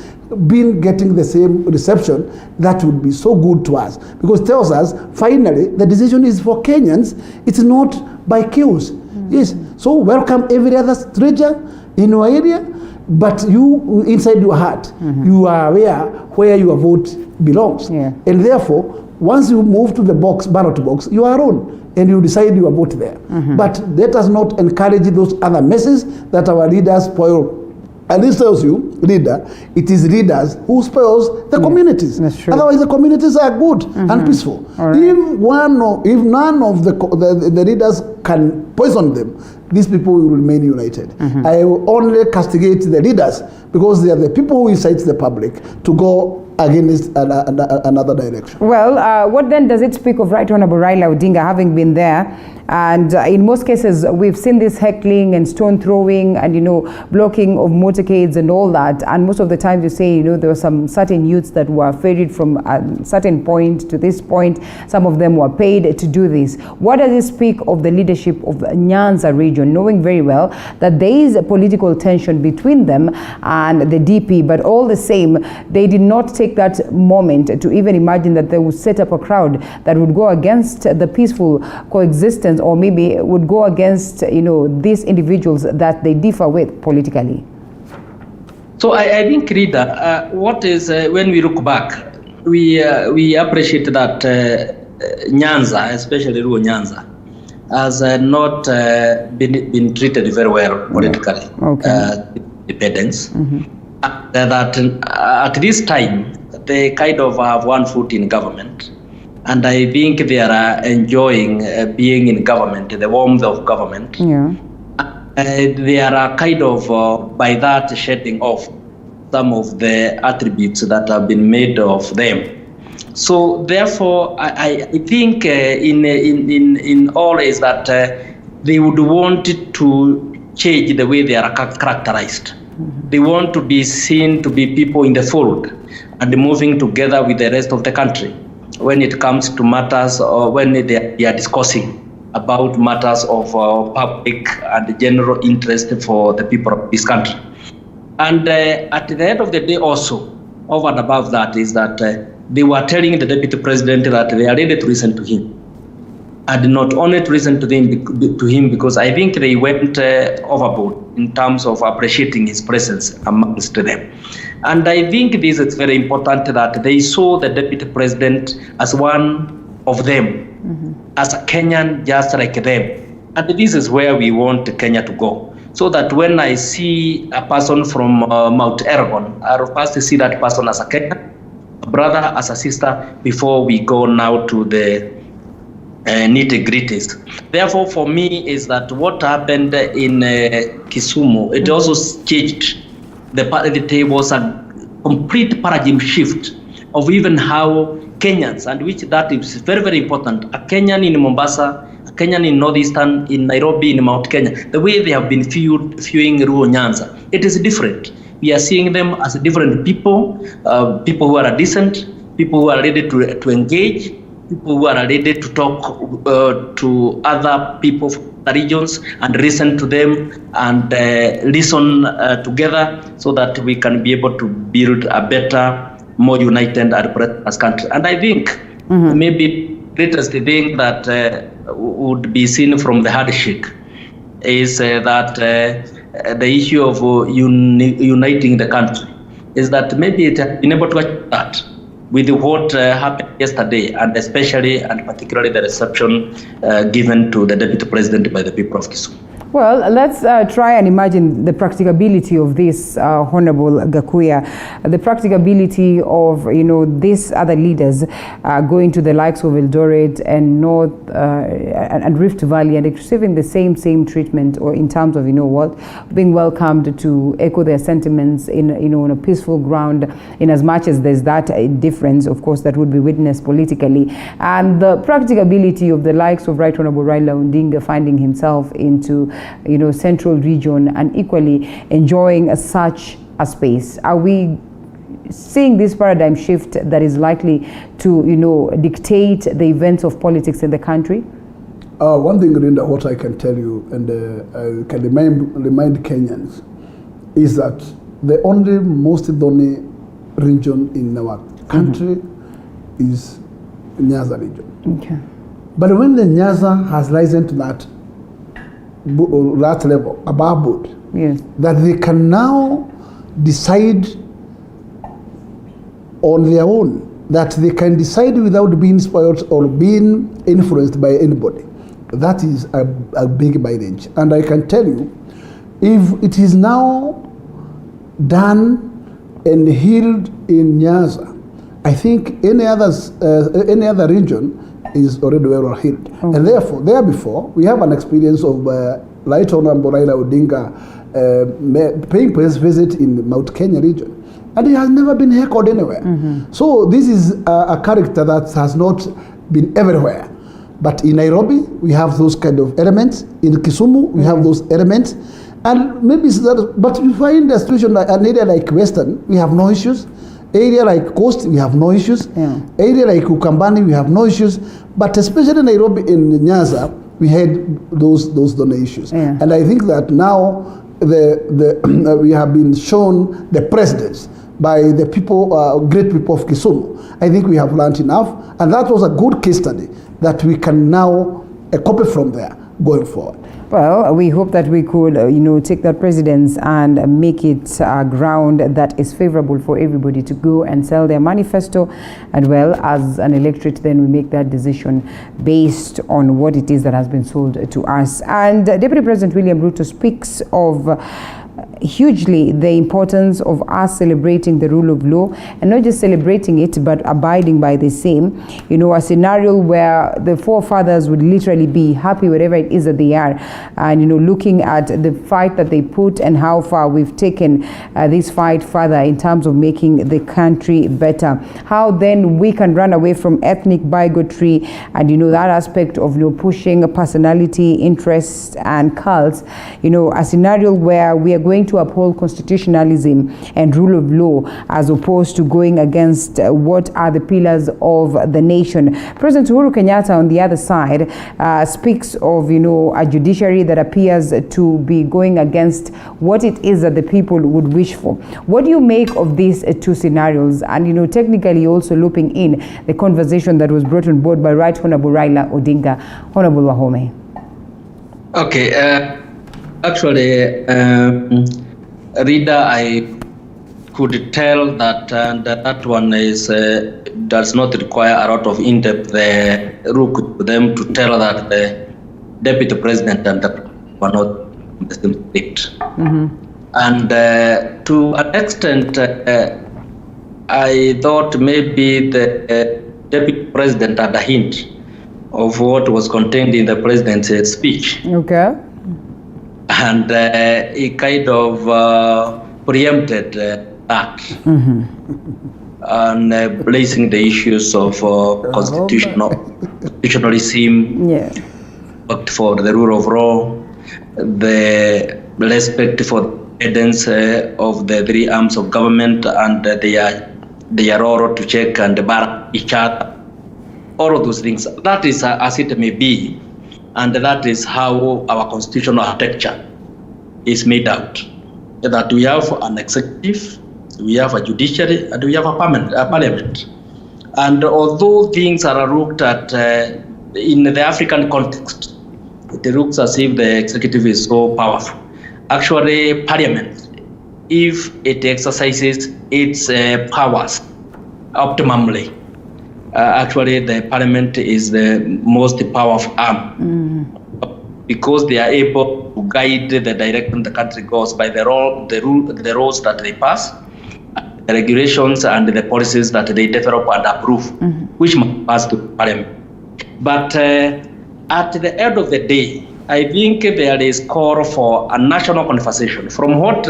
Speaker 4: getting the same reception. That would be so good to us, because it tells us finally the decision is for Kenyans. It's not by chaos. Yes, so welcome every other stranger in your area, but you inside your heart, you are aware where your vote belongs. And therefore, once you move to the ballot box, you are on, and you decide your vote there. But let us not encourage those other messes that our leaders spoil. And this tells you, leader, it is leaders who spoils the communities. Otherwise, the communities are good and peaceful. Right. If none of the leaders can poison them, these people will remain united. I will only castigate the leaders because they are the people who incite the public to go against another direction.
Speaker 2: Well, what then does it speak of Right Honorable Raila Odinga having been there? And in most cases, we've seen this heckling and stone throwing and, blocking of motorcades and all that. And most of the time you say, there were some certain youths that were ferried from a certain point to this point. Some of them were paid to do this. What does it speak of the leadership of Nyanza region, knowing very well that there is a political tension between them and the DP, but all the same, they did not take that moment to even imagine that they would set up a crowd that would go against the peaceful coexistence, or maybe would go against, these individuals that they differ with politically?
Speaker 3: So I think, Rita, what is, when we look back, we appreciate that Nyanza, especially Ruo Nyanza, has not been treated very well politically. Independence. That at this time, they kind of have one foot in government. And I think they are enjoying being in government, the warmth of government. They are kind of, by that, shedding off some of the attributes that have been made of them. So therefore, I think in all is that they would want to change the way they are characterized. They want to be seen to be people in the fold and moving together with the rest of the country when it comes to matters or when they are discussing about matters of public and general interest for the people of this country. And at the end of the day also, over and above that, is that they were telling the Deputy President that they are ready to listen to him. And not only to listen to him because I think they went overboard in terms of appreciating his presence amongst them. And I think this is very important that they saw the Deputy President as one of them, as a Kenyan just like them. And this is where we want Kenya to go. so that when I see a person from Mount Elgon, I'll first see that person as a Kenyan, a brother, as a sister, before we go now to the nitty-gritties. Therefore, for me, is that what happened in Kisumu, it also changed the tables, a complete paradigm shift of even how Kenyans, and which that is very, very important, a Kenyan in Mombasa, a Kenyan in Northeastern, in Nairobi, in Mount Kenya, the way they have been viewing Ruo Nyanza, it is different. We are seeing them as different people, people who are decent, people who are ready to engage, people who are ready to talk to other people from the regions and listen to them and listen together so that we can be able to build a better, more united and prosperous country. And I think maybe the greatest thing that would be seen from the handshake is that the issue of uniting the country is that maybe it has been able to achieve that with what happened yesterday, and especially and particularly the reception given to the Deputy President by the people of Kisumu.
Speaker 2: Well, let's try and imagine the practicability of this, Honorable Gakuya, the practicability of, these other leaders going to the likes of Eldoret and North and Rift Valley and receiving the same treatment, or in terms of, being welcomed to echo their sentiments on a peaceful ground, in as much as there's that difference, of course, that would be witnessed politically, and the practicability of the likes of Right Honorable Raila Odinga finding himself into central region and equally enjoying such a space. Are we seeing this paradigm shift that is likely to, dictate the events of politics in the country?
Speaker 4: One thing, Linda, what I can tell you, and I can remind Kenyans, is that the most region in our country is Nyanza region.
Speaker 2: Okay.
Speaker 4: But when the Nyanza has risen to that level, above board,
Speaker 2: yes,
Speaker 4: that they can now decide on their own, that they can decide without being spoiled or being influenced by anybody. That is a big mileage. And I can tell you, if it is now done and healed in Nyanza, I think any other region is already well healed. Okay. And therefore, before, we have an experience of Right Honorable Raila Odinga paying his visit in Mount Kenya region. And he has never been heckled anywhere. So this is a character that has not been everywhere. But in Nairobi, we have those kind of elements. In Kisumu, we have those elements. And maybe it's that, but we find a situation like an area like Western, we have no issues. Area like Coast, we have no issues.
Speaker 2: Yeah.
Speaker 4: Area like Ukambani, we have no issues. But especially Nairobi in Nyanza, we had those issues.
Speaker 2: Yeah.
Speaker 4: And I think that now we have been shown the precedence by the people, great people of Kisumu. I think we have learned enough, and that was a good case study that we can now copy from there going forward.
Speaker 2: Well, we hope that we could, take that precedence and make it a ground that is favorable for everybody to go and sell their manifesto. And well, as an electorate, then we make that decision based on what it is that has been sold to us. And Deputy President William Ruto speaks of hugely the importance of us celebrating the rule of law, and not just celebrating it but abiding by the same. A scenario where the forefathers would literally be happy wherever it is that they are, and looking at the fight that they put and how far we've taken this fight further in terms of making the country better. How then we can run away from ethnic bigotry and that aspect of pushing personality, interests and cults, a scenario where we are going to uphold constitutionalism and rule of law as opposed to going against what are the pillars of the nation. President Uhuru Kenyatta, on the other side, speaks of a judiciary that appears to be going against what it is that the people would wish for. What do you make of these two scenarios, and technically also looping in the conversation that was brought on board by Right Honorable Raila Odinga? Honorable Wahome.
Speaker 3: Okay. Actually, Rida, I could tell that that one does not require a lot of in-depth look to them to tell that the Deputy President and the were not from the same state. And to an extent, I thought maybe the deputy president had a hint of what was contained in the president's speech.
Speaker 2: Okay.
Speaker 3: And he kind of preempted that and placing the issues of constitutionalism, for the rule of law, the respect for evidence of the three arms of government and their role to check and balance each other. All of those things. That is as it may be, and that is how our constitutional architecture is made out. That we have an executive, we have a judiciary, and we have a parliament. And although things are looked at in the African context, it looks as if the executive is so powerful. Actually, parliament, if it exercises its powers optimally, actually the parliament is the most powerful arm because they are able to guide the direction the country goes by the laws that they pass, the regulations and the policies that they develop and approve, which must pass to parliament. But at the end of the day, I think there is call for a national conversation from what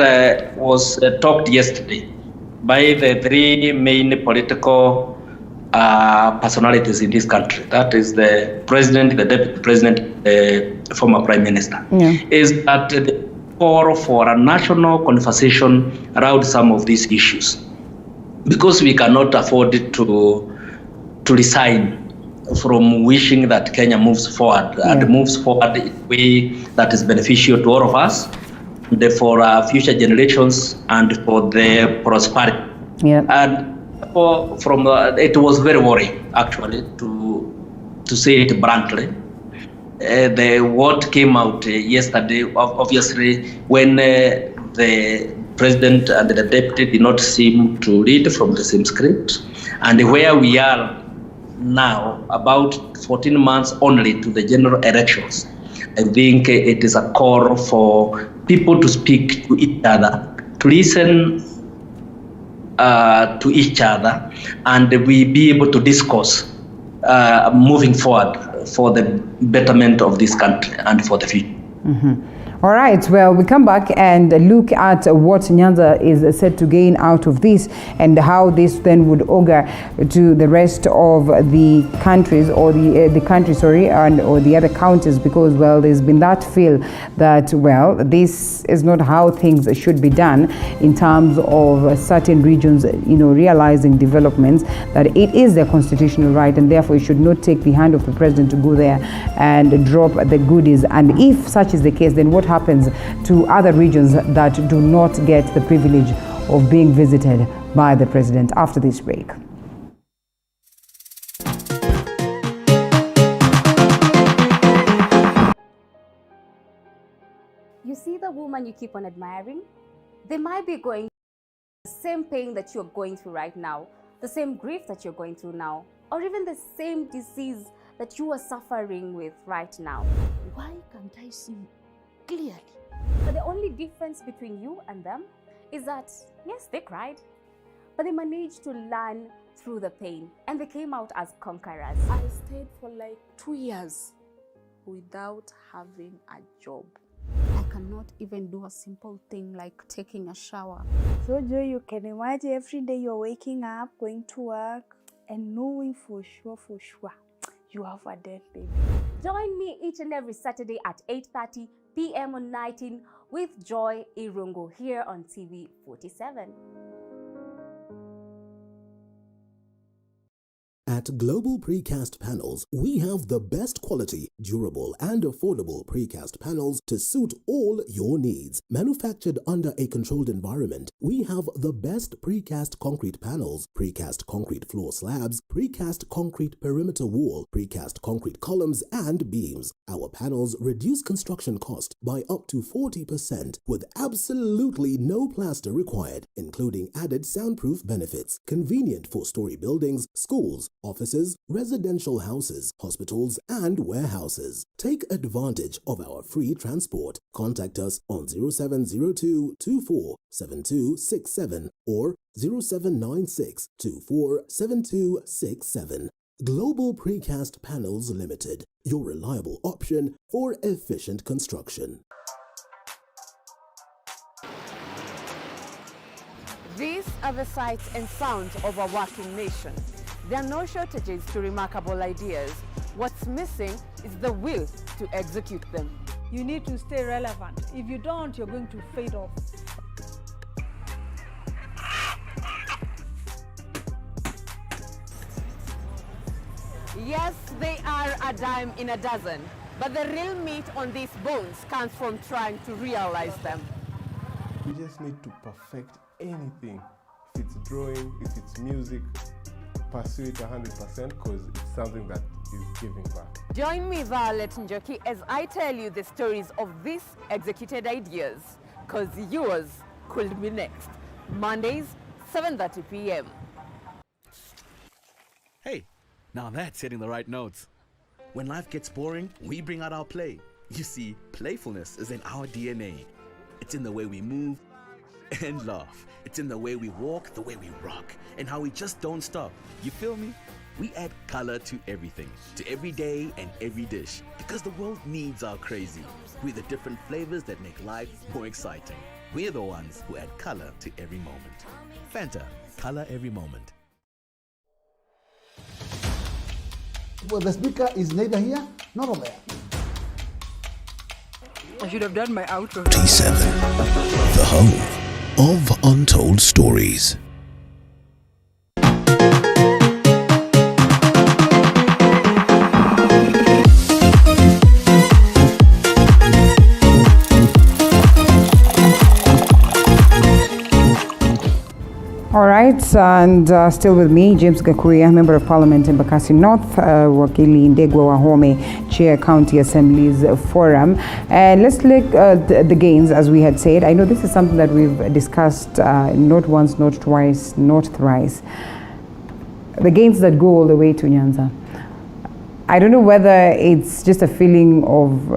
Speaker 3: was talked yesterday by the three main political personalities in this country. That is the president, the deputy president, the former prime minister. Is that the call for a national conversation around some of these issues, because we cannot afford to resign from wishing that Kenya moves forward and moves forward in a way that is beneficial to all of us, for our future generations and for their prosperity. And it was very worrying, actually, to say it bluntly. What came out yesterday, obviously, when the president and the deputy did not seem to read from the same script, and where we are now, about 14 months only to the general elections, I think it is a call for people to speak to each other, to listen to each other, and we be able to discuss moving forward for the betterment of this country and for the future.
Speaker 2: All right, well, we come back and look at what Nyanza is set to gain out of this and how this then would augur to the rest of the countries or the country, or the other counties, because, well, there's been that feel that, well, this is not how things should be done in terms of certain regions, realizing developments, that it is their constitutional right, and therefore it should not take the hand of the president to go there and drop the goodies. And if such is the case, then what happens to other regions that do not get the privilege of being visited by the president? After this break.
Speaker 5: You see the woman you keep on admiring? They might be going through the same pain that you're going through right now, the same grief that you're going through now, or even the same disease that you are suffering with right now. Why can't I see clearly? But the only difference between you and them is that, yes, they cried, but they managed to learn through the pain, and they came out as conquerors.
Speaker 6: I stayed for like 2 years without having a job. I cannot even do a simple thing like taking a shower.
Speaker 7: So Joy, you can imagine every day you're waking up, going to work, and knowing for sure, you have a dead baby.
Speaker 5: Join me each and every Saturday at 8:30 p.m. on 19 with Joy Irungu here on TV 47.
Speaker 8: At Global Precast Panels, we have the best quality, durable, and affordable precast panels to suit all your needs. Manufactured under a controlled environment, we have the best precast concrete panels, precast concrete floor slabs, precast concrete perimeter wall, precast concrete columns and beams. Our panels reduce construction cost by up to 40% with absolutely no plaster required, including added soundproof benefits, convenient four-story buildings, schools, offices, residential houses, hospitals, and warehouses. Take advantage of our free transport. Contact us on 0702 24 7267 or 0796 24 7267. Global Precast Panels Limited, your reliable option for efficient construction.
Speaker 9: These are the sights and sounds of a working nation. There are no shortages to remarkable ideas. What's missing is the will to execute them.
Speaker 10: You need to stay relevant. If you don't, you're going to fade off.
Speaker 9: Yes, they are a dime in a dozen, but the real meat on these bones comes from trying to realize them.
Speaker 12: You just need to perfect anything. If it's drawing, if it's music, pursue it 100% because it's something that is giving back.
Speaker 9: Join me, Violet Njoki, as I tell you the stories of these executed ideas, because yours could be next. Mondays, 7:30 p.m.
Speaker 13: Hey, now that's hitting the right notes. When life gets boring, we bring out our play. You see, playfulness is in our DNA. It's in the way we move and laugh. It's in the way we walk, the way we rock, and how we just don't stop. You feel me? We add color to everything, to every day and every dish, because the world needs our crazy. We're the different flavors that make life more exciting. We're the ones who add color to every moment. Fanta, color every moment.
Speaker 4: Well, the speaker is neither here nor there.
Speaker 25: I should have done my outro.
Speaker 8: D7, the home of untold stories.
Speaker 2: All right, and still with me, James Gakuya, Member of Parliament in Bakassi North, Wakili Ndegwa Wahome, Chair County Assemblies Forum. And let's look at the gains, as we had said. I know this is something that we've discussed not once, not twice, not thrice. The gains that go all the way to Nyanza. I don't know whether it's just a feeling of,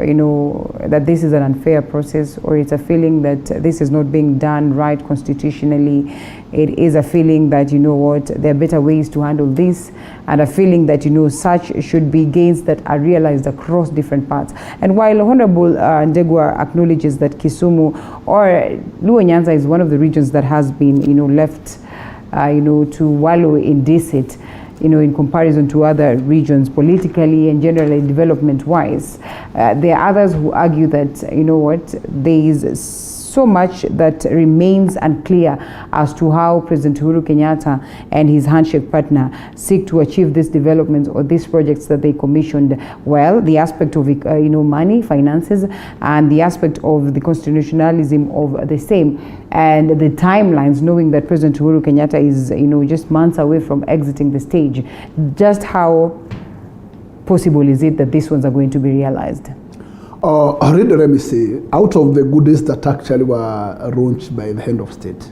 Speaker 2: that this is an unfair process, or it's a feeling that this is not being done right constitutionally. It is a feeling that, there are better ways to handle this, and a feeling that, such should be gains that are realized across different parts. And while Honorable Ndegwa acknowledges that Kisumu or Luo Nyanza is one of the regions that has been, left, to wallow in deceit, in comparison to other regions politically and generally development-wise. There are others who argue that, there is so much that remains unclear as to how President Uhuru Kenyatta and his handshake partner seek to achieve these developments or these projects that they commissioned. Well, the aspect of money, finances, and the aspect of the constitutionalism of the same, and the timelines, knowing that President Uhuru Kenyatta is just months away from exiting the stage. Just how possible is it that these ones are going to be realized?
Speaker 4: Let me say, out of the goodies that actually were launched by the head of state,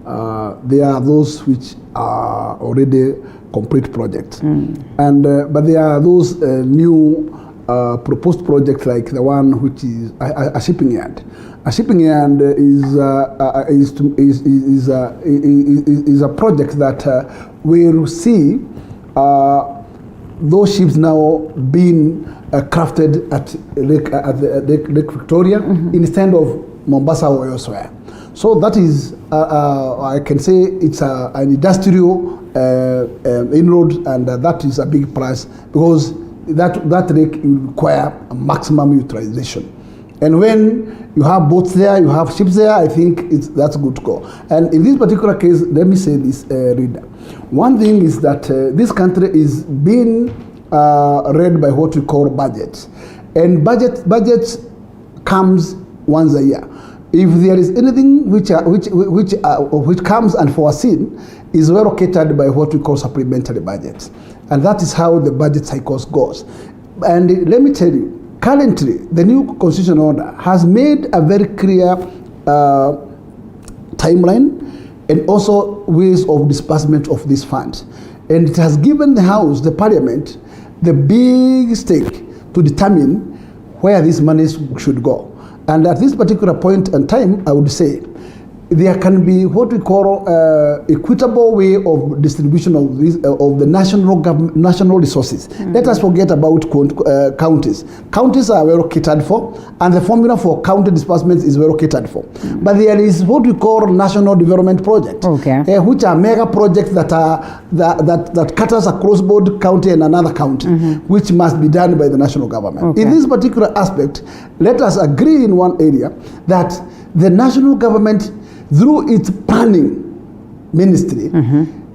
Speaker 4: there are those which are already complete projects, but there are those new proposed projects like the one which is a shipping yard. A shipping yard is a project that will see those ships now being crafted at Lake Victoria instead of Mombasa or elsewhere. So that is, I can say it's an industrial inroad, and that is a big price because that lake will require a maximum utilization. And when you have boats there, you have ships there, I think that's good to go. And in this particular case, let me say this, Reader. One thing is that this country is being read by what we call budget. And budget comes once a year. If there is anything which comes unforeseen, is allocated by what we call supplementary budget. And that is how the budget cycles goes. And let me tell you, currently, the new constitution order has made a very clear timeline and also ways of disbursement of these funds. And it has given the House, the Parliament, the big stake to determine where these monies should go. And at this particular point in time, I would say, there can be what we call equitable way of distribution of the national resources. Let us forget about counties. Counties are well catered for, and the formula for county disbursements is well catered for. But there is what we call national development project, which are mega projects that cutters across both county and another county, which must be done by the national government. In this particular aspect, let us agree in one area that the national government, through its planning ministry,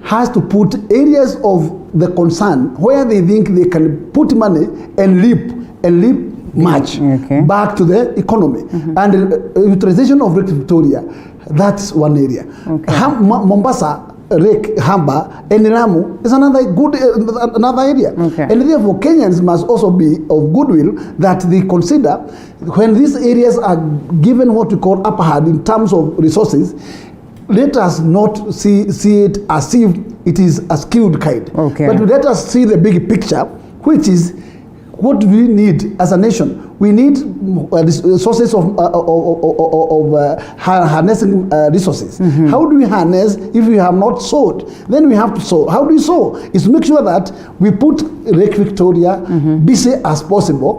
Speaker 4: has to put areas of the concern where they think they can put money and leap much back to the economy. And utilization of Lake Victoria, that's one area. Mombasa, Lake Hamba, and Ramu is another area. And therefore Kenyans must also be of goodwill that they consider when these areas are given what we call upper hand in terms of resources. Let us not see it as if it is a skewed kind, but let us see the big picture, which is what we need as a nation. We need sources of harnessing resources. How do we harness if we have not sowed? Then we have to sow. How do we sow? Is to make sure that we put Lake Victoria busy as possible,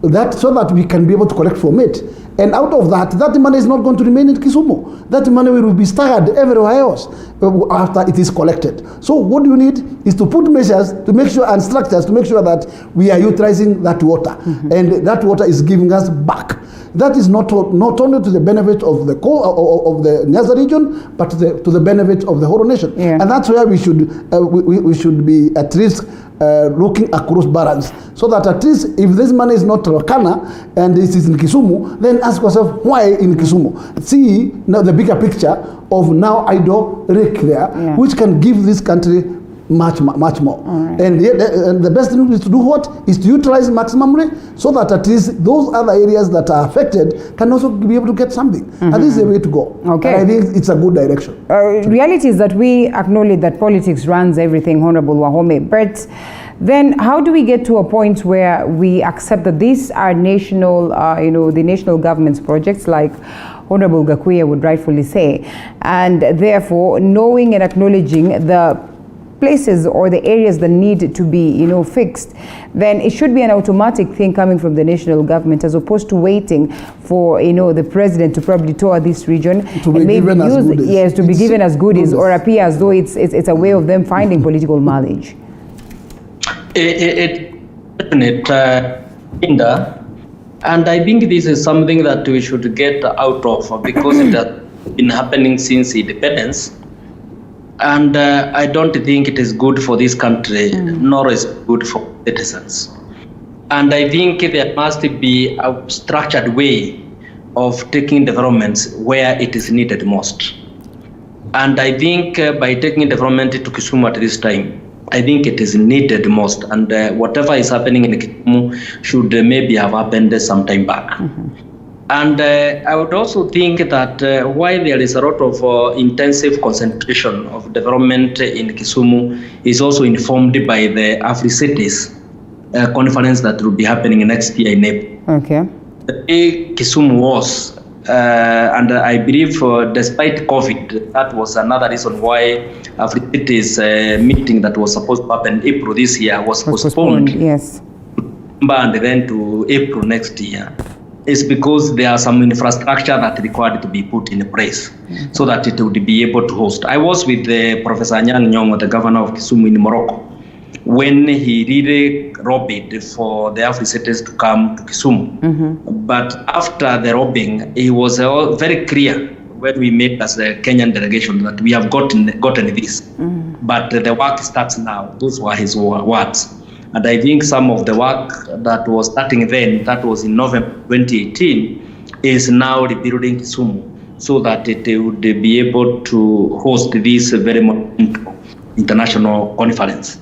Speaker 4: so that we can be able to collect from it. And out of that money is not going to remain in Kisumu. That money will be staggered everywhere else after it is collected. So what you need is to put measures to make sure, and structures to make sure that we are utilizing that water, and that water is giving us back. That is not only to the benefit of the Nyanza region, but to the benefit of the whole nation. And that's where we should be at risk looking across balance, so that at least if this money is not Turkana and it is in Kisumu, then ask yourself why in Kisumu. See now the bigger picture of now idle Lake there, which can give this country much more. And the best thing is to do what? Is to utilize maximally, so that at least those other areas that are affected can also be able to get something. And this is the way to go. And I think it's a good direction.
Speaker 2: Reality is that we acknowledge that politics runs everything, Honorable Wahome, but then how do we get to a point where we accept that these are national, the national government's projects, like Honorable Gakuya would rightfully say, and therefore knowing and acknowledging the places or the areas that need to be fixed, then it should be an automatic thing coming from the national government, as opposed to waiting for the president to probably tour this region
Speaker 4: to be given as goodies.
Speaker 2: To be given as goodies, or appear as though it's a way of them finding political mileage.
Speaker 3: And I think this is something that we should get out of, because it has been happening since independence. And I don't think it is good for this country, nor is it good for citizens. And I think there must be a structured way of taking developments where it is needed most. And I think by taking development to Kisumu at this time, I think it is needed most. And whatever is happening in Kisumu should maybe have happened some time back. And I would also think that while there is a lot of intensive concentration of development in Kisumu, is also informed by the Afri-Cities conference that will be happening next year in April. The way Kisumu was, and I believe despite COVID, that was another reason why Afri-Cities meeting that was supposed to happen in April this year was postponed. And then to April next year. Is because there are some infrastructure that required to be put in place so that it would be able to host. I was with Professor Anyang' Nyong'o, the governor of Kisumu in Morocco, when he really lobbied for the Afri-Cities to come to Kisumu. But after the lobbying, he was very clear when we met as the Kenyan delegation that we have gotten this, but the work starts now. Those were his words. And I think some of the work that was starting then, that was in November 2018, is now rebuilding Kisumu so that it would be able to host this very international conference.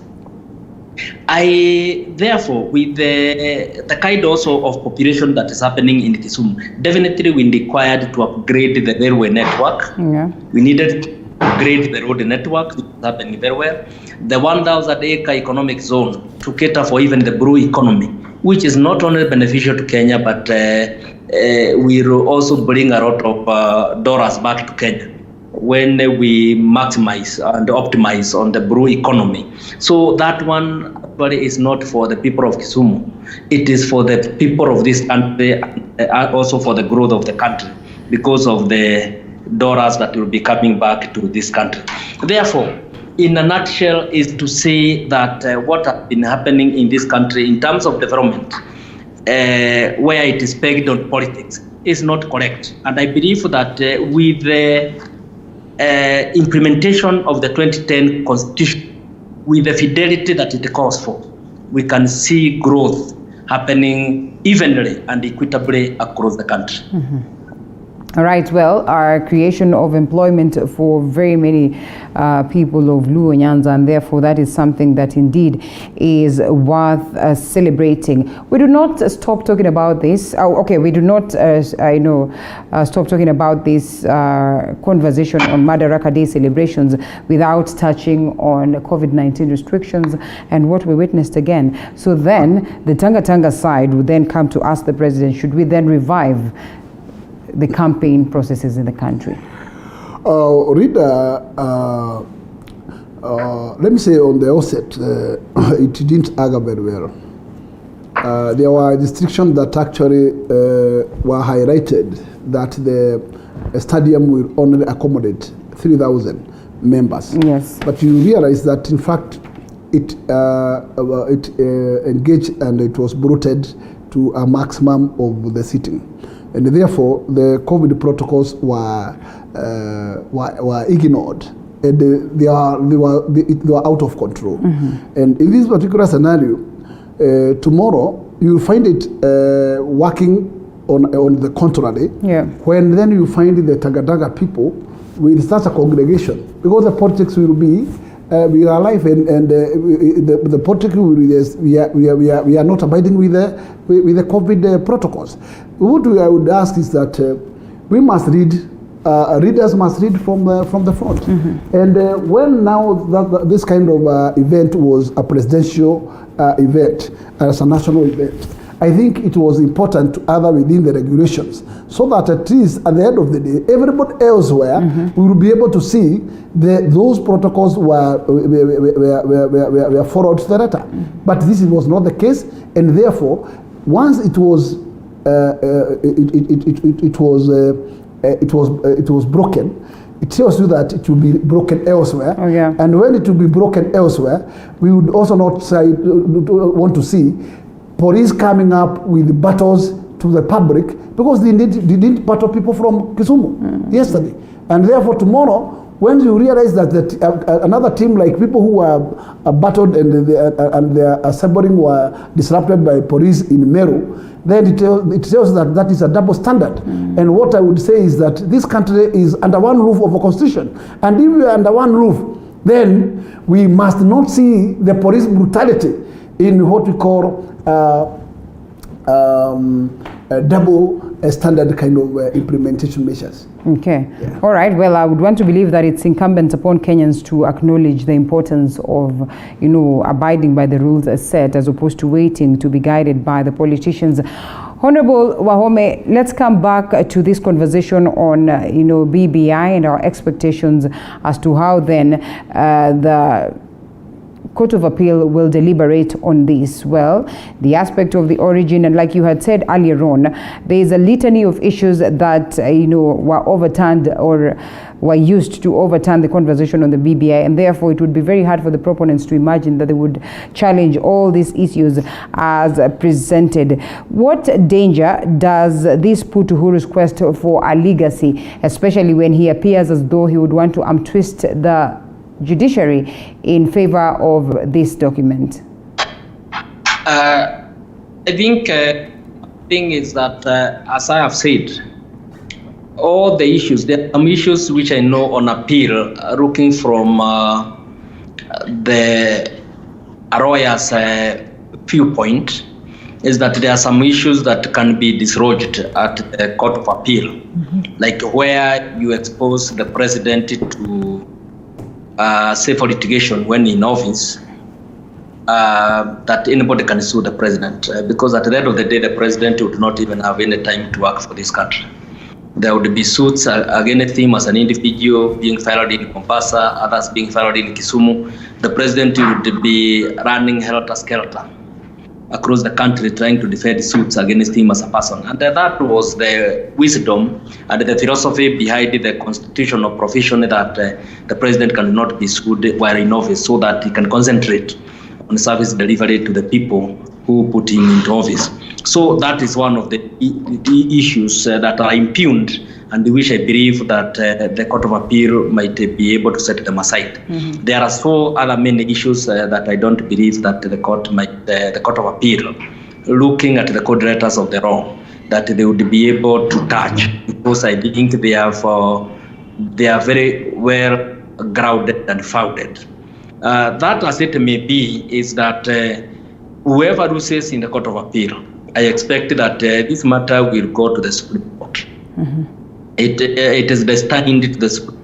Speaker 3: Therefore, with the kind also of population that is happening in Kisumu, definitely we required to upgrade the railway network. We needed to upgrade the road network, which is happening very well. The 1,000-acre economic zone to cater for even the blue economy, which is not only beneficial to Kenya, but will also bring a lot of dollars back to Kenya when we maximize and optimize on the blue economy. So that one actually is not for the people of Kisumu. It is for the people of this country and also for the growth of the country because of the dollars that will be coming back to this country. Therefore, in a nutshell, is to say that what has been happening in this country in terms of development, where it is pegged on politics, is not correct. And I believe that with the implementation of the 2010 Constitution, with the fidelity that it calls for, we can see growth happening evenly and equitably across the country.
Speaker 2: All right, well, our creation of employment for very many people of Luo Nyanza, and therefore that is something that indeed is worth celebrating. We do not stop talking about this. We do not, stop talking about this conversation on Madaraka Day celebrations without touching on COVID-19 restrictions and what we witnessed again. So then the Tanga side would then come to ask the president, should we then revive the campaign processes in the country?
Speaker 4: Rita, let me say on the outset, it didn't argue very well. There were restrictions that actually were highlighted that the stadium will only accommodate 3,000 members.
Speaker 2: Yes.
Speaker 4: But you realize that in fact it engaged and it was bloated to a maximum of the seating. And therefore, the COVID protocols were ignored, and they were out of control. And in this particular scenario, tomorrow you will find it working on the contrary. When then you find the Tagadaga people with such a congregation, because the politics will be. We are alive, and the politics we are not abiding with the COVID protocols. What I would ask is that we must read. Readers must read from the front. And when now this kind of event was a presidential event as a national event, I think it was important to other within the regulations, so that at least at the end of the day, everybody elsewhere will be able to see those protocols were followed to the letter. But this was not the case, and therefore, once it was broken, it tells you that it will be broken elsewhere. And when it will be broken elsewhere, we would also not want to see police coming up with battles to the public, because they didn't battle people from Kisumu yesterday. And therefore tomorrow, when you realize that another team, like people who were battled and their assembling were disrupted by police in Meru, then it tells that is a double standard. And what I would say is that this country is under one roof of a constitution. And if we are under one roof, then we must not see the police brutality in what we call double standard kind of implementation measures.
Speaker 2: Okay. All right. Well, I would want to believe that it's incumbent upon Kenyans to acknowledge the importance of, abiding by the rules as set, as opposed to waiting to be guided by the politicians. Honorable Wahome, let's come back to this conversation on, BBI and our expectations as to how then the Court of Appeal will deliberate on this. Well, the aspect of the origin, and like you had said earlier on, there is a litany of issues that were overturned or were used to overturn the conversation on the BBI, and therefore it would be very hard for the proponents to imagine that they would challenge all these issues as presented. What danger does this put to Uhuru's quest for a legacy, especially when he appears as though he would want to untwist the judiciary in favor of this document?
Speaker 3: I think the thing is that, as I have said, all the issues, there are some issues which I know on appeal, looking from the lawyer's viewpoint, is that there are some issues that can be dislodged at the Court of Appeal, like where you expose the president to safe litigation when in office, that anybody can sue the president, because at the end of the day, the president would not even have any time to work for this country. There would be suits against him as an individual being filed in Mombasa, others being filed in Kisumu. The president would be running helter-skelter across the country trying to defend suits against him as a person. And that was the wisdom and the philosophy behind the constitutional provision that the president cannot be sued while in office, so that he can concentrate on service delivery to the people who put him into office. So that is one of the issues that are impugned, and which I believe that the Court of Appeal might be able to set them aside. There are so other many issues that I don't believe that the Court of Appeal, looking at the code letters of the law, that they would be able to touch, because I think they are very well grounded and founded. That, as it may be, is that whoever loses in the Court of Appeal, I expect that this matter will go to the Supreme Court. It is destined to the Supreme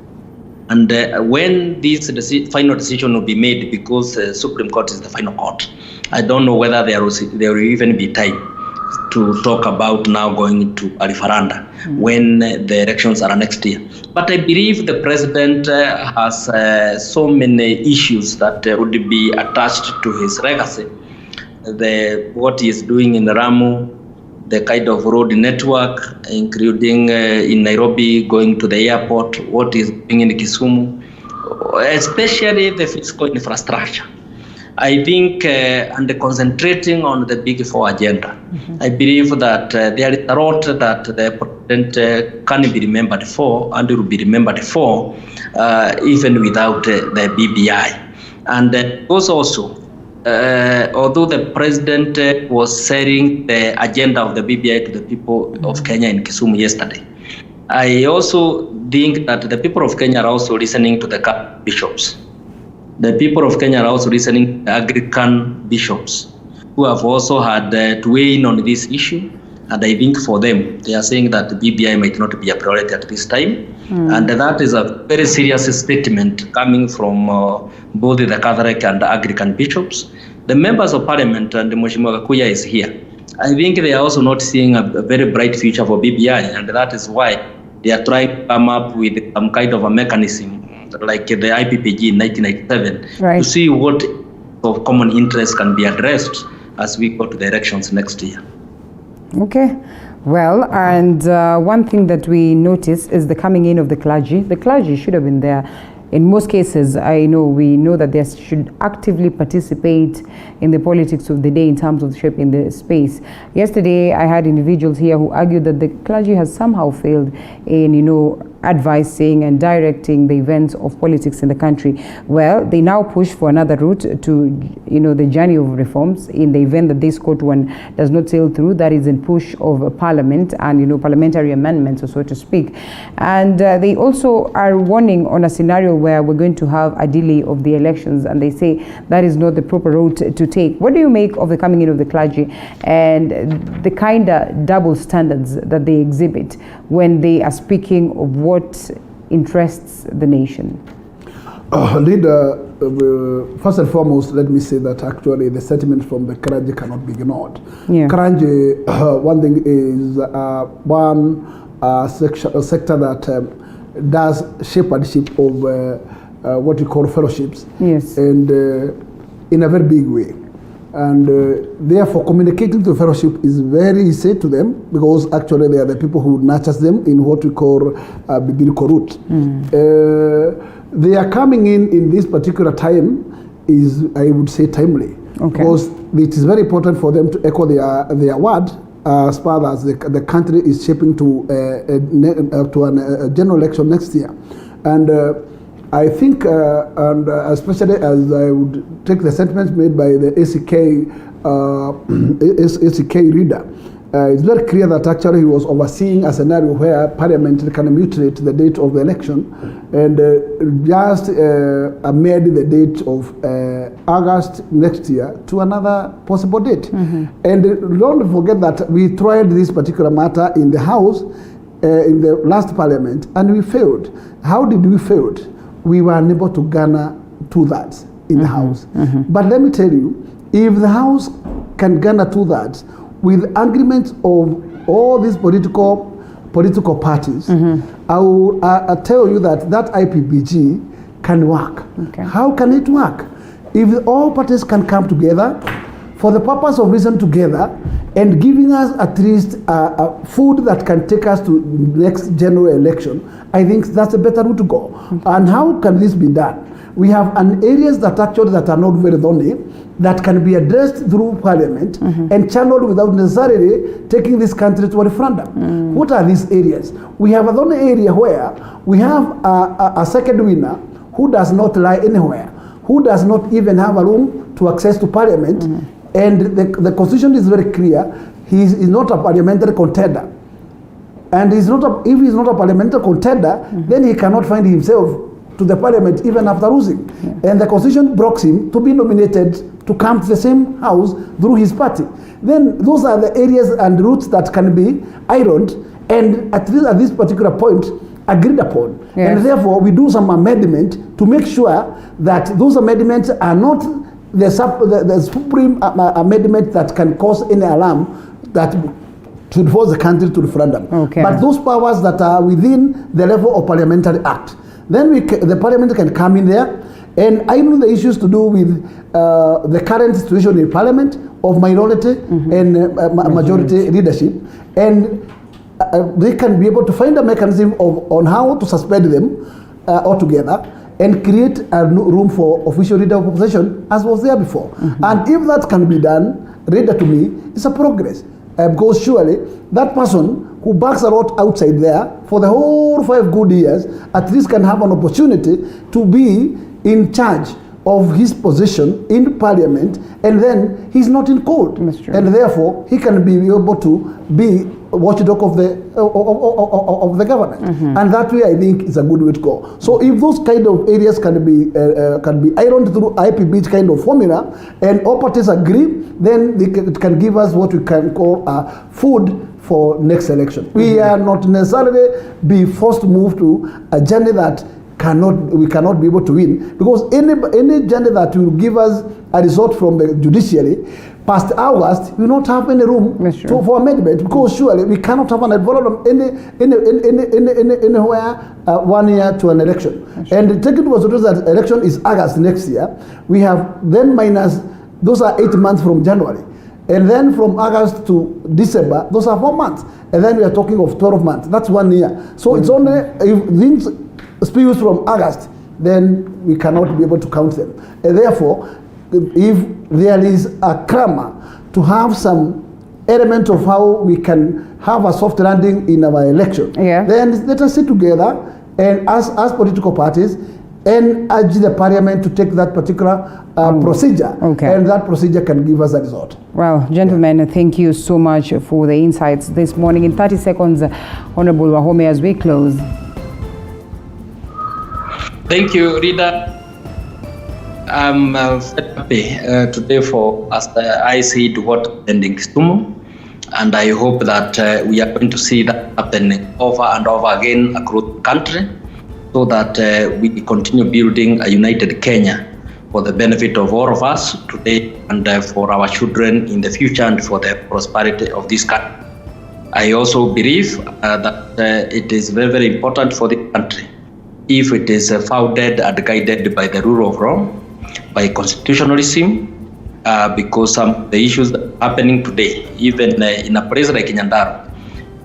Speaker 3: Court. And when this final decision will be made, because Supreme Court is the final court, I don't know whether there will even be time to talk about now going to a referendum when the elections are next year. But I believe the president has so many issues that would be attached to his legacy. What he is doing in Ramu, the kind of road network, including in Nairobi, going to the airport, what he is doing in Kisumu, especially the physical infrastructure. I think, and concentrating on the Big Four agenda, I believe that there is a lot that the president can be remembered for, and will be remembered for, even without the BBI. And also, although the president was sharing the agenda of the BBI to the people of Kenya in Kisumu yesterday, I also think that the people of Kenya are also listening to the bishops. The people of Kenya are also listening to the Anglican bishops, who have also had to weigh in on this issue. And I think for them, they are saying that the BBI might not be a priority at this time. And that is a very serious statement coming from both the Catholic and the Anglican bishops. The members of parliament, and Mheshimiwa Gakuya is here, I think they are also not seeing a very bright future for BBI, and that is why they are trying to come up with some kind of a mechanism like the IPPG in 1997, to see what of common interest can be addressed as we go to the elections next year.
Speaker 2: Okay. Well, and one thing that we notice is the coming in of the clergy. The clergy should have been there. In most cases, we know that they should actively participate in the politics of the day in terms of shaping the space. Yesterday, I had individuals here who argued that the clergy has somehow failed in, advising and directing the events of politics in the country. Well, they now push for another route to, the journey of reforms in the event that this court one does not sail through. That is in push of parliament and, parliamentary amendments, or so to speak. And they also are warning on a scenario where we're going to have a delay of the elections, and they say that is not the proper route to take. What do you make of the coming in of the clergy and the kind of double standards that they exhibit when they are speaking of what interests the nation?
Speaker 4: Leader, first and foremost, let me say that actually the sentiment from the clergy cannot be ignored. Clergy, one thing is a sector that does shepherdship of what we call fellowships, and in a very big way. And therefore communicating to fellowship is very easy to them, because actually they are the people who nurtures them in what we call biblical root. They are coming in this particular time is, I would say, timely, because it is very important for them to echo their word as far as the country is shaping to a general election next year. And I think, and especially as I would take the sentiments made by the ACK reader, it's very clear that actually he was overseeing a scenario where Parliament can mutilate the date of the election and just amend the date of August next year to another possible date. And don't forget that we tried this particular matter in the House in the last Parliament, and we failed. How did we fail? we were unable to garner 2/3 in the House. But let me tell you, if the House can garner 2/3 with agreement of all these political parties, I will tell you that IPBG can work. How can it work? If all parties can come together for the purpose of reason together and giving us at least food that can take us to next general election, I think that's a better route to go. And how can this be done? We have areas that are not very thorny that can be addressed through parliament and channeled without necessarily taking this country to a referendum. What are these areas? We have a thorny area where we have a second winner who does not lie anywhere, who does not even have a room to access to parliament, and the constitution is very clear. He is not a parliamentary contender, and if he's not a parliamentary contender, then he cannot find himself to the parliament even after losing. And the constitution blocks him to be nominated to come to the same house through his party. Then those are the areas and routes that can be ironed, and at least at this particular point agreed upon. And therefore we do some amendment to make sure that those amendments are not the supreme amendment that can cause any alarm that should force the country to referendum. But those powers that are within the level of parliamentary act, then the parliament can come in there and iron the issues to do with the current situation in parliament of minority and majority leadership, and they can be able to find a mechanism on how to suspend them altogether and create a room for official leader of opposition as was there before. And if that can be done, reader, to me, it's a progress. Because surely that person who backs a lot outside there for the whole 5 good years at least can have an opportunity to be in charge of his position in parliament, and then he's not in court, and therefore he can be able to be watchdog of the government, and that way I think is a good way to go. So if those kind of areas can be ironed through IPB kind of formula, and all parties agree, then it can give us what we can call food for next election. We are not necessarily be forced to move to a journey that we cannot be able to win, because any journey that will give us a result from the judiciary past August will not have any room for amendment, because surely we cannot have an environment anywhere 1 year to an election. And taking into consideration that election is August next year, we have then minus, those are 8 months from January. And then from August to December, those are 4 months. And then we are talking of 12 months. That's 1 year. So it's only, if things spills from August, then we cannot be able to count them. And therefore, if there is a clamor to have some element of how we can have a soft landing in our election, then let us sit together and as political parties and urge the parliament to take that particular procedure, and that procedure can give us a result.
Speaker 2: Well, gentlemen, thank you so much for the insights this morning. In 30 seconds, Honorable Wahome, as we close.
Speaker 3: Thank you, Rita. I'm happy today for, as I said, what ending Kisumu, and I hope that we are going to see that happen over and over again across the country, so that we continue building a united Kenya for the benefit of all of us today, and for our children in the future, and for the prosperity of this country. I also believe that it is very, very important for the country if it is founded and guided by the rule of law, by constitutionalism, because some of the issues that are happening today, even in a place like Nyandaro,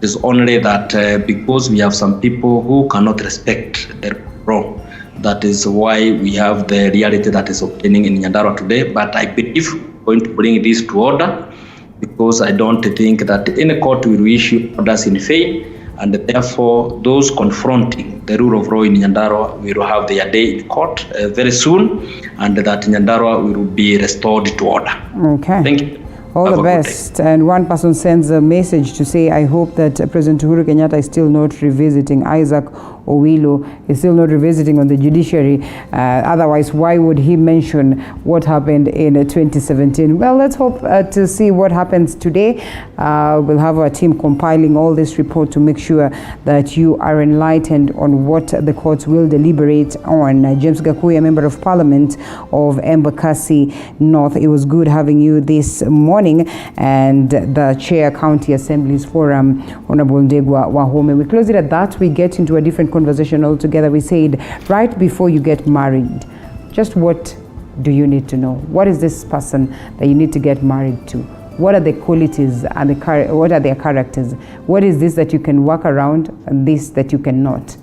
Speaker 3: is only that because we have some people who cannot respect the law. That is why we have the reality that is obtaining in Nyandaro today. But I believe we're going to bring this to order, because I don't think that any court will issue orders in vain, and therefore those confronting the rule of law in Nyandaro will have their day in court very soon, and that Nyandaro will be restored to order. Thank you.
Speaker 2: All the best. And one person sends a message to say, I hope that President Uhuru Kenyatta is still not revisiting Isaac Owilo is still not revisiting on the judiciary. Otherwise, why would he mention what happened in 2017? Well, let's hope to see what happens today. We'll have our team compiling all this report to make sure that you are enlightened on what the courts will deliberate on. James Gakuya, Member of Parliament of Embakasi North, it was good having you this morning, and the Chair County Assemblies Forum, Honorable Ndegwa Wahome. We close it at that. We get into a different conversation altogether. We said, right before you get married, just what do you need to know? What is this person that you need to get married to? What are the qualities and what are their characters? What is this that you can work around and this that you cannot?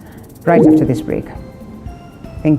Speaker 2: Right after this break.